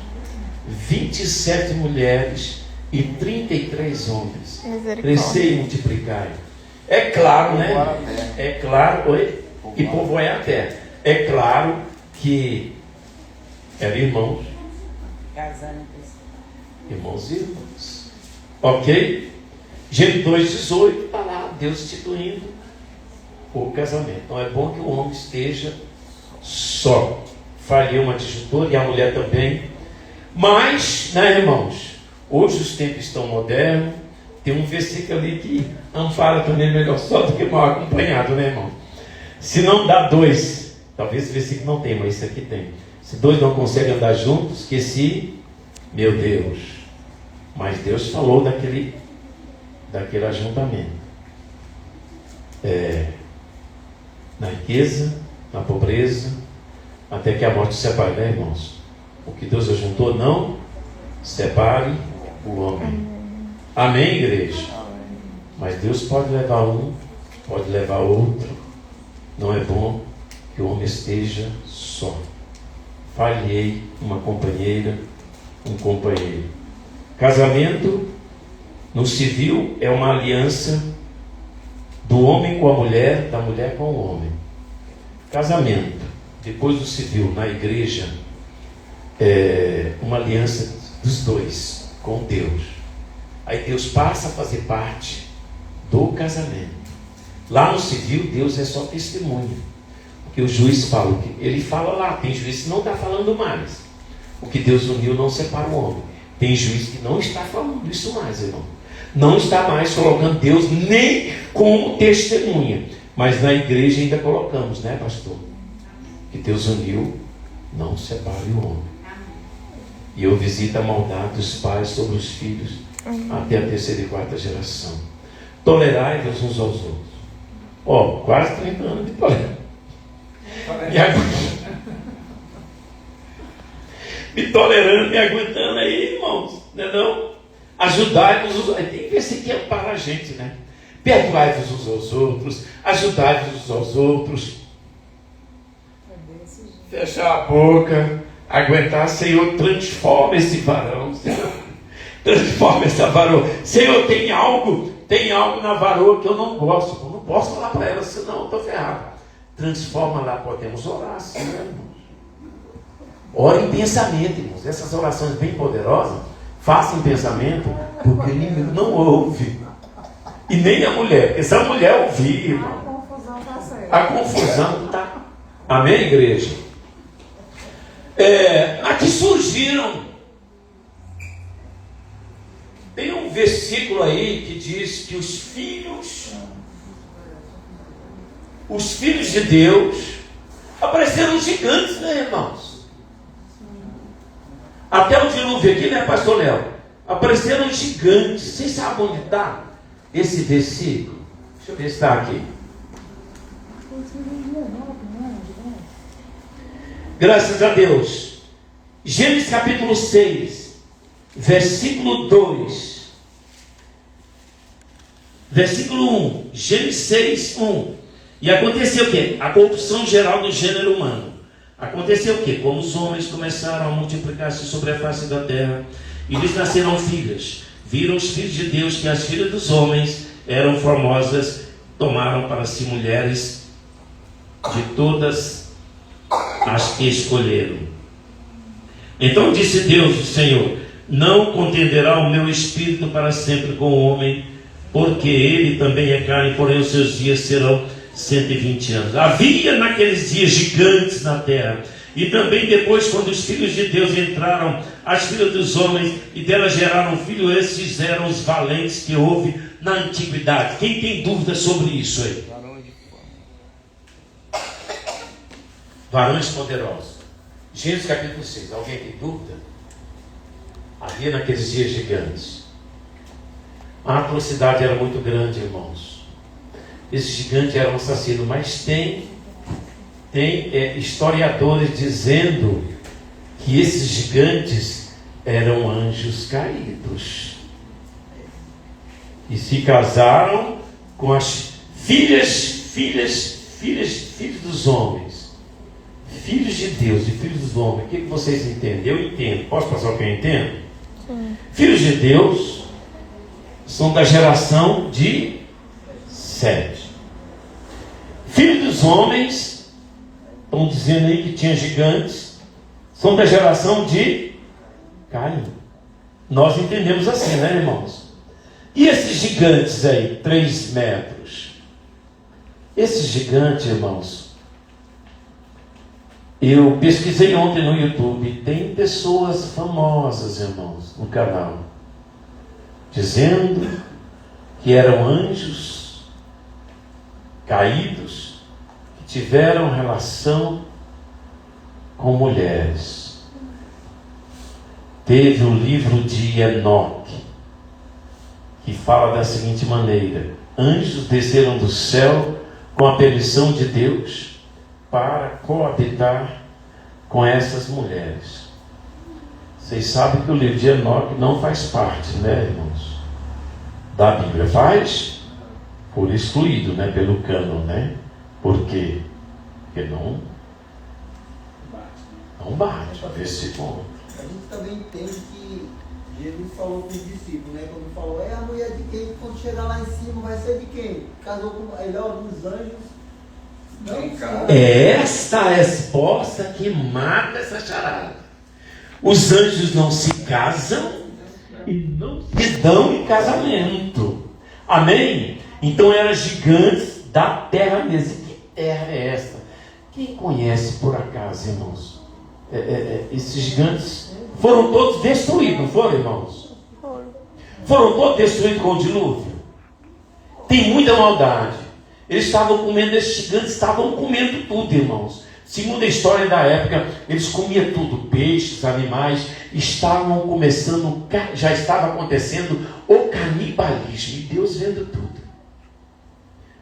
27 mulheres e 33 homens. Crescer e multiplicar. É claro, né? É claro, oi? E povoar a terra. É claro que eram irmãos. Irmãos e irmãs. Ok? Gênesis 2:18 está lá, Deus instituindo o casamento. Então é bom que o homem esteja só. Faria uma disjuntora e a mulher também. Mas, né, irmãos? Hoje os tempos estão modernos. Tem um versículo ali que ampara também melhor só do que mal acompanhado, né, irmão? Se não dá dois, talvez esse versículo não tenha, mas isso aqui tem. Se dois não conseguem andar juntos, esqueci, meu Deus. Mas Deus falou daquele ajuntamento. Na riqueza, na pobreza, até que a morte separe, né, irmãos? O que Deus ajuntou, não separe o homem. Amém, igreja? Mas Deus pode levar um, pode levar outro. Não é bom que o homem esteja só. Falhei uma companheira, um companheiro. Casamento, no civil, é uma aliança do homem com a mulher, da mulher com o homem. Casamento, depois do civil, na igreja, é uma aliança dos dois com Deus. Aí Deus passa a fazer parte do casamento. Lá no civil, Deus é só testemunha. Porque o juiz fala, ele fala lá, tem juiz que não está falando mais. O que Deus uniu não separa o homem. Tem juiz que não está falando isso mais, irmão. Não está mais colocando Deus nem como testemunha. Mas na igreja ainda colocamos, né, pastor? Que Deus uniu, não separe o homem. E eu visito a maldade dos pais sobre os filhos até a terceira e quarta geração. Tolerai-vos uns aos outros. Ó, quase 30 anos de tolerância. Me tolerando, me aguentando aí, irmãos. Não é não? Ajudai-vos. Tem que ver se quer para a gente, né? Perdoai-vos uns aos outros. Ajudai-vos uns aos outros. Fechar a boca. Aguentar, Senhor, transforma esse varão, Senhor. Transforma essa varoa. Senhor, tem algo na varoa que eu não gosto. Eu não posso falar para ela, senão eu estou ferrado. Transforma lá, podemos orar assim, né, irmãos? Ore em pensamento, irmãos. Essas orações bem poderosas, faça em pensamento, porque o inimigo não ouve. E nem a mulher, porque se a mulher ouvir, irmão, A confusão está certa. a confusão está. Amém, igreja? Aqui surgiram. Tem um versículo aí que diz que os filhos de Deus apareceram gigantes, né, irmãos? Até o dilúvio aqui, né, pastor Léo? Apareceram gigantes. Vocês sabem onde está esse versículo? Deixa eu ver se está aqui. Graças a Deus. Gênesis capítulo 6, versículo 2. Versículo 1. Gênesis 6, 1. E aconteceu o quê? A corrupção geral do gênero humano. Aconteceu o quê? Como os homens começaram a multiplicar-se sobre a face da terra, e lhes nasceram filhas. Viram os filhos de Deus que as filhas dos homens eram formosas, tomaram para si mulheres de todas as que escolheram. Então disse Deus, o Senhor: não contenderá o meu espírito para sempre com o homem, porque ele também é carne, porém os seus dias serão 120 anos. Havia naqueles dias gigantes na terra, e também depois, quando os filhos de Deus entraram, as filhas dos homens, e delas geraram filhos, esses eram os valentes que houve na antiguidade. Quem tem dúvida sobre isso aí? Varões poderosos. Gênesis capítulo 6. Alguém tem dúvida? Havia naqueles dias gigantes. A atrocidade era muito grande, irmãos. Esse gigante era um assassino, mas tem historiadores dizendo que esses gigantes eram anjos caídos e se casaram com as filhos dos homens, filhos de Deus e filhos dos homens. O que vocês entendem? Eu entendo. Posso passar o que eu entendo? Sim. Filhos de Deus são da geração de Sete. Filhos dos homens, estão dizendo aí que tinha gigantes, são da geração de Caim. Nós entendemos assim, né, irmãos? E esses gigantes aí, 3 metros? Esses gigantes, irmãos, eu pesquisei ontem no YouTube, tem pessoas famosas, irmãos, no canal, dizendo que eram anjos caídos, que tiveram relação com mulheres. Teve o livro de Enoque, que fala da seguinte maneira: anjos desceram do céu com a permissão de Deus para coabitar com essas mulheres. Vocês sabem que o livro de Enoque não faz parte, né, irmãos, da Bíblia. Faz por excluído, né, pelo cânon, né? Por quê? Porque não bate esse ponto. A gente também entende que Jesus falou com os discípulos, né? Quando falou, a mulher de quem? Quando chegar lá em cima, vai ser de quem? Casou com ele, dos anjos. Esta é a resposta que mata essa charada. Os anjos não se casam e não se dão em casamento. Amém? Então eram gigantes da terra mesmo. Que terra é esta? Quem conhece por acaso, irmãos? Esses gigantes foram todos destruídos, não foram, irmãos? Foram todos destruídos com o dilúvio. Tem muita maldade. Eles estavam comendo, esses gigantes estavam comendo tudo, irmãos. Segundo a história da época, eles comiam tudo, peixes, animais. Estavam começando, já estava acontecendo o canibalismo. E Deus vendo tudo.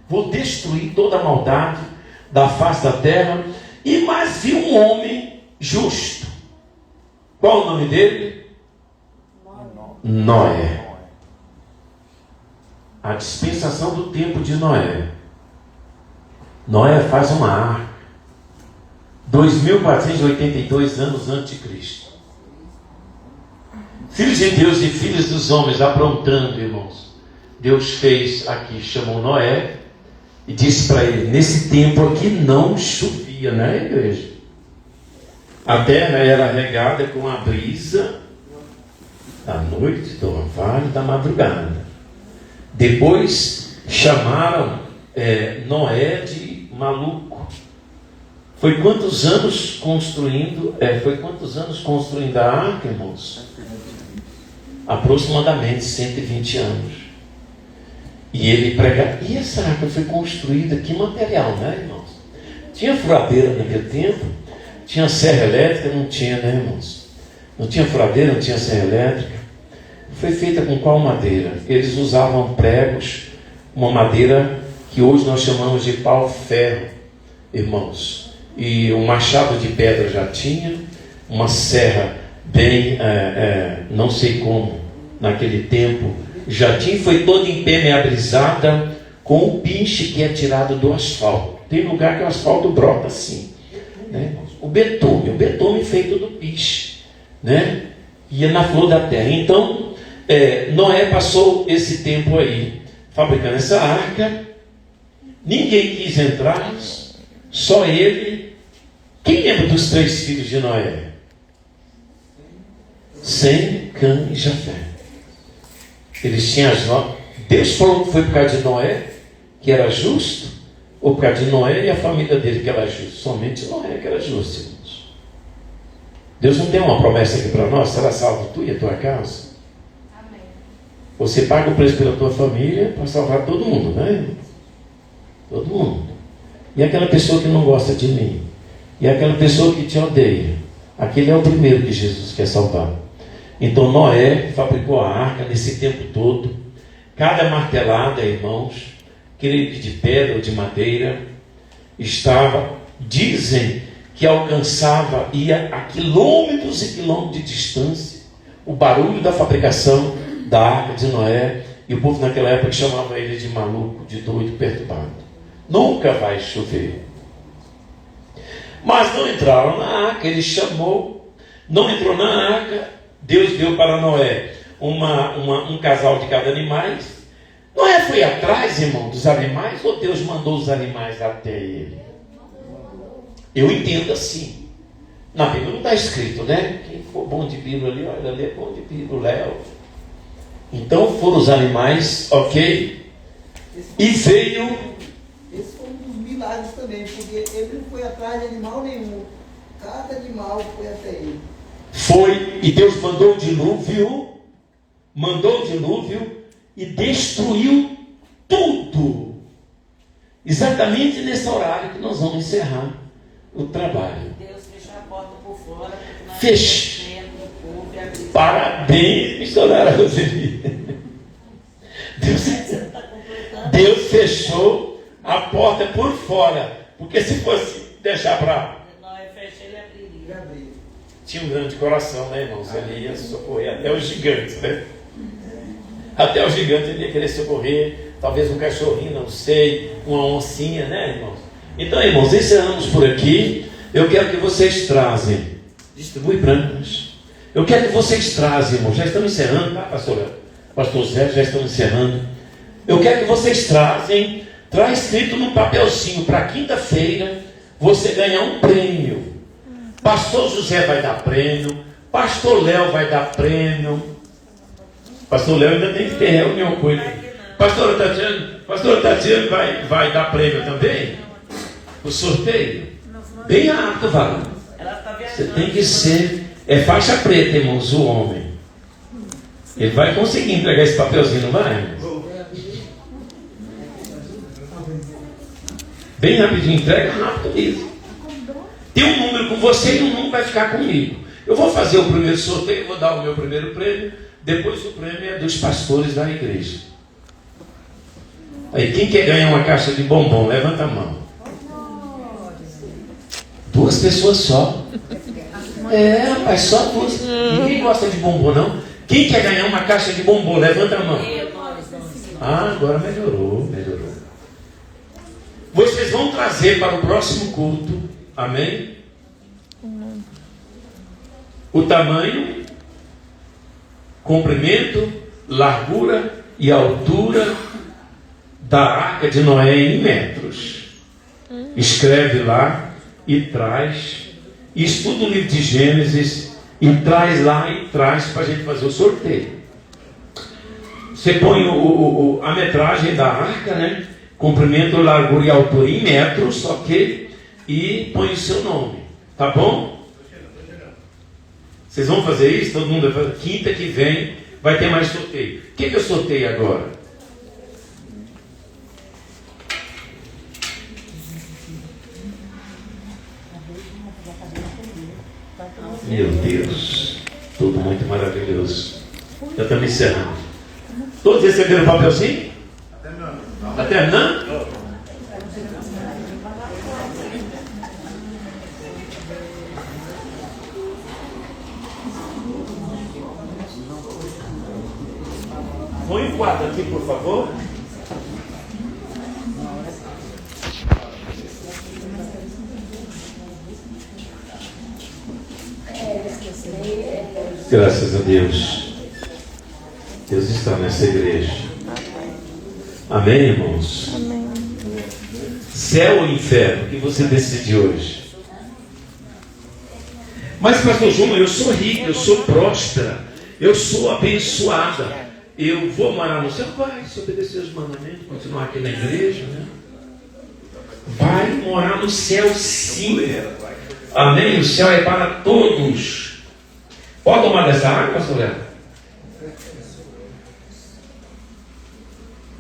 Vou destruir toda a maldade da face da terra. E mais vi um homem justo. Qual o nome dele? Noé. A dispensação do tempo de Noé. Noé faz uma arca 2482 anos antes de Cristo. Filhos de Deus e filhos dos homens aprontando, irmãos. Deus fez aqui, chamou Noé e disse para ele: nesse tempo aqui não chovia, né, igreja? A terra era regada com a brisa da noite, do orvalho, da madrugada. Depois chamaram Noé de maluco. Foi quantos anos construindo a arca, irmãos? Aproximadamente 120 anos. E ele pregava. E essa arca foi construída, que material, né, irmãos? Tinha furadeira naquele tempo? Tinha serra elétrica? Não tinha, né, irmãos? Não tinha furadeira, não tinha serra elétrica. Foi feita com qual madeira? Eles usavam pregos, uma madeira que hoje nós chamamos de pau-ferro, irmãos. E um machado de pedra já tinha, uma serra bem, não sei como, naquele tempo, já tinha, foi toda impermeabilizada com o pinche que é tirado do asfalto. Tem lugar que o asfalto brota assim, né? O betume feito do pinche, né? Ia na flor da terra. Então, Noé passou esse tempo aí, fabricando essa arca. Ninguém quis entrar, só ele. Quem lembra dos 3 filhos de Noé? Sem, Cã e Jafé. Eles tinham Deus falou que foi por causa de Noé, que era justo, ou por causa de Noé e a família dele que era justo? Somente Noé que era justo, irmãos. Deus não tem uma promessa aqui para nós: será salvo tu e a tua casa? Amém. Você paga o preço pela tua família para salvar todo mundo, né? Todo mundo. E aquela pessoa que não gosta de mim, e aquela pessoa que te odeia, aquele é o primeiro que Jesus quer salvar. Então Noé fabricou a arca nesse tempo todo. Cada martelada, irmãos, creio que de pedra ou de madeira, estava, dizem que alcançava, ia a quilômetros e quilômetros de distância, o barulho da fabricação da arca de Noé. E o povo naquela época chamava ele de maluco, de doido, perturbado. Nunca vai chover. Mas não entraram na arca. Ele chamou, não entrou na arca. Deus deu para Noé um casal de cada animal. Noé foi atrás, irmão, dos animais, ou Deus mandou os animais até ele? Eu entendo assim. Na Bíblia não está escrito, né? Quem for bom de Bíblia ali, olha, ali é bom de Bíblia, Léo. Então foram os animais, ok? E veio. Esse foi um dos milagres também, porque ele não foi atrás de animal nenhum. Cada animal foi até ele. Foi, e Deus mandou o dilúvio, e destruiu tudo. Exatamente nesse horário que nós vamos encerrar o trabalho. Deus fechou a porta por fora, porque nós Fecha. temos o povo e abrir. Parabéns, missionária Roseli. Deus fechou a porta por fora, porque se fosse deixar para... Nós fechamos, ele abriria. Ele abriu. Tinha um grande coração, né, irmãos? Ele ia socorrer até os gigantes, né? Até os gigantes ele ia querer socorrer. Talvez um cachorrinho, não sei, uma oncinha, né, irmãos? Então, irmãos, encerramos por aqui. Eu quero que vocês trazem. Distribui brancas. Eu quero que vocês trazem, irmãos. Já estamos encerrando, tá, pastor Zé? Já estamos encerrando. Eu quero que vocês trazem. Traz escrito num papelzinho para quinta-feira você ganhar um prêmio. Pastor José vai dar prêmio. Pastor Léo vai dar prêmio. Pastor Léo ainda tem que ter reunião com ele. Pastor Tatiana vai dar prêmio também? O sorteio? Bem rápido, Vala. Você tem que ser. É faixa preta, irmãos, o homem. Ele vai conseguir entregar esse papelzinho, não vai, irmãos? Bem rapidinho, entrega rápido mesmo. Tem um número com você e um número vai ficar comigo. Eu vou fazer o primeiro sorteio, vou dar o meu primeiro prêmio. Depois o prêmio é dos pastores da igreja. Aí, quem quer ganhar uma caixa de bombom, levanta a mão. 2 pessoas só. É, rapaz, só 2. Ninguém gosta de bombom, não. Quem quer ganhar uma caixa de bombom, levanta a mão. Ah, agora melhorou. Vocês vão trazer para o próximo culto, amém? O tamanho, comprimento, largura e altura da arca de Noé em metros. Escreve lá e traz. Estuda o livro de Gênesis e traz lá e traz para a gente fazer o sorteio. Você põe a metragem da arca, né? Comprimento, largura e altura em metros, ok? E põe o seu nome, tá bom? Vocês vão fazer isso? Todo mundo vai fazer. Quinta que vem vai ter mais sorteio. O que eu sorteio agora? Meu Deus, tudo muito maravilhoso. Já estamos encerrando. Todos receberam o papelzinho? Está terminando? Põe o quadro aqui, por favor. Graças a Deus. Deus está nessa igreja. Amém, irmãos? Amém. Céu ou inferno, o que você decide hoje? Mas, pastor Júnior, eu sou rico, eu sou próspera, eu sou abençoada. eu vou morar no céu? Vai, se obedecer os mandamentos, continuar aqui na igreja, né? Vai morar no céu, sim. Amém? O céu é para todos. Pode tomar dessa água, pastor Léo?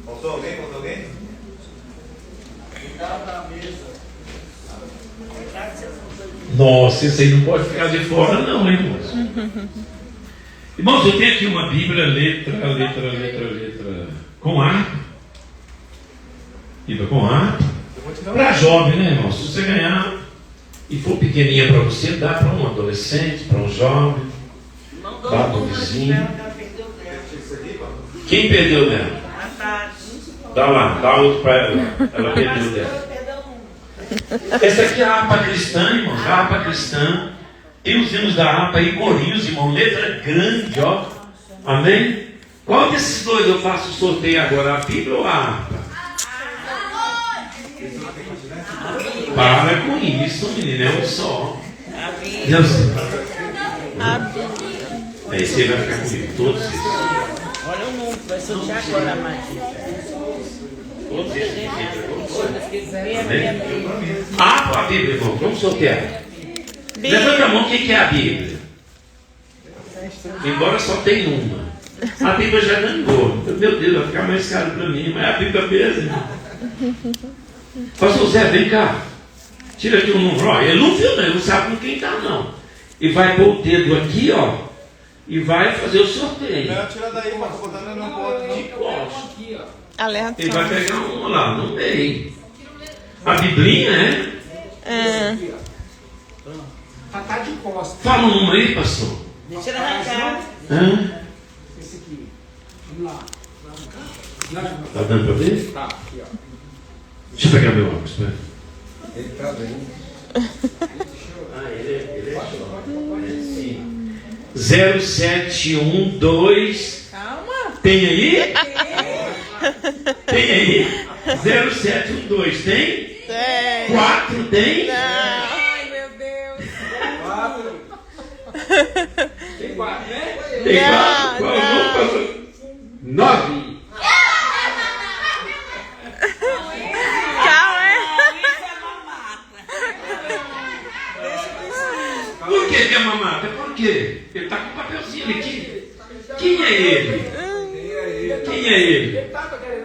Faltou alguém? Faltou alguém? Nossa, esse aí não pode ficar de fora não, hein, irmãos? Irmãos, eu tenho aqui uma Bíblia, letra, com harpa. Bíblia com harpa. Para jovem, né, irmão? Se você ganhar e for pequenininha para você, dá para um adolescente, para um jovem, dá para um vizinho. Quem perdeu dela? Dá lá, dá outro para ela. Ela perdeu dela. Essa aqui é a harpa cristã, irmão. A harpa cristã. Tem os hinos da harpa aí, corinhos, irmão. Letra grande, ó. Amém? Qual desses dois eu faço o sorteio agora? A Bíblia ou a harpa? Para com isso, menino. É um só. Deus. Aí você vai ficar comigo. Todos esses. Olha o número, vai sortear agora a magia. Todos esses. A Bíblia, irmão. Vamos sortear. Levanta a mão, quem quer a Bíblia? Embora só tem uma. A Bíblia já ganhou. Meu Deus, vai ficar mais caro para mim. Mas é a Bíblia mesmo, irmão. Pastor Zé, vem cá. Tira aqui o número. Ó, ele não viu, não. Ele não sabe com quem está, não. E vai pôr o dedo aqui, ó. E vai fazer o sorteio. Melhor tirar daí, mas tô botando no pote. De costas. Aqui, ó. Ele vai pegar uma lá, no meio. A Biblinha, né? Tá de costas. Fala um número aí, pastor. Deixa ele arrancar. Esse aqui. Vamos lá. Tá dando para ver? Tá, aqui, ó. Deixa eu pegar meu óculos, pera. Ele está bem. Ele é sim. 0712. Calma. Tem aí? Tem aí? 0712. Tem? Tem. 4 tem? Ai, meu Deus. Tem 4, né? Tem 4? Qual é o número, pastor? 9. Calma, hein? Por que é mamata? Por quê? Ele está com um papelzinho ali. Quem é ele? Quem é ele?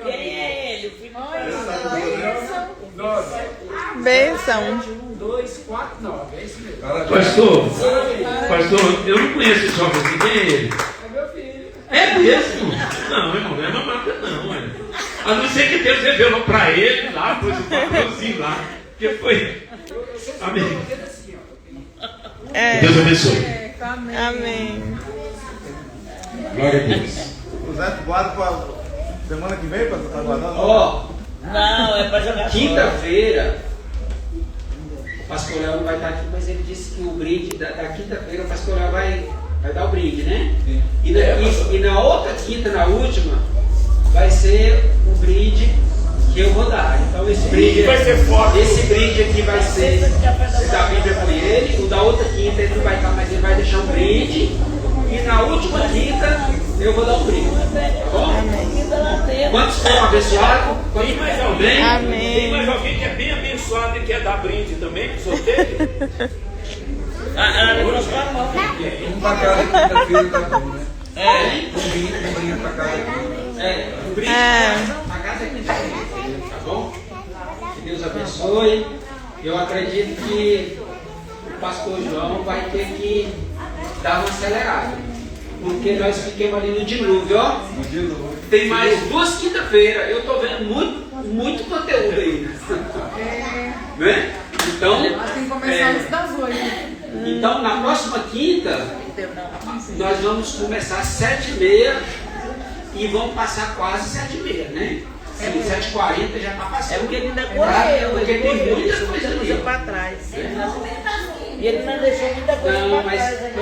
Quem é ele? O filho Bênção. 1, 2, 4, 9. É isso mesmo. Pastor, eu não conheço esse jovem aqui. Quem é ele? É meu filho. É mesmo? Não, irmão, não é mamata não, olha. A não ser que Deus revelou para ele lá, pôs o papelzinho lá. Que foi. Amém. Deus abençoe. Amém. Glória a Deus. O Zé, tu guarda pra semana que vem, pra tu tá guardando? Ó, Não, é pra jogar quinta-feira, o Pastor Léo não vai estar aqui, mas ele disse que o brinde da quinta-feira, o Pastor Léo vai dar o brinde, né? Sim. E na outra quinta, na última, vai ser o brinde que eu vou dar. Então esse brinde vai ser forte. Esse brinde aqui vai ser da Bíblia com ele. O da outra quinta ele não vai estar, mas ele vai deixar um brinde. E na última quinta eu vou dar um brinde. Tá bom? Quantos foram abençoados? Tem mais alguém? Amém. Tem mais alguém que é bem abençoado e quer dar brinde também pro sorteio? levantou a mão. Um para cada quinta-feira tá bom, né? Um brinde para cada quinta. Um brinde para cada quinta-feira. Tá bom? Que Deus abençoe. Eu acredito que o pastor João vai ter que dar uma acelerada. Porque nós ficamos ali no dilúvio, ó. No dilúvio. Tem mais 2 quinta-feiras. Eu tô vendo muito conteúdo aí. Né? Então, Mas tem que começar antes das 8. então, na próxima quinta, nós vamos começar às 7h30 e vamos passar quase 7h30, né? Sim, 7h40 já está passando. É porque ele ainda correu, Porque ele tem correu, muita deixou coisa muita ali. coisa para trás. E ele não deixou muita coisa Não, para mas trás ainda.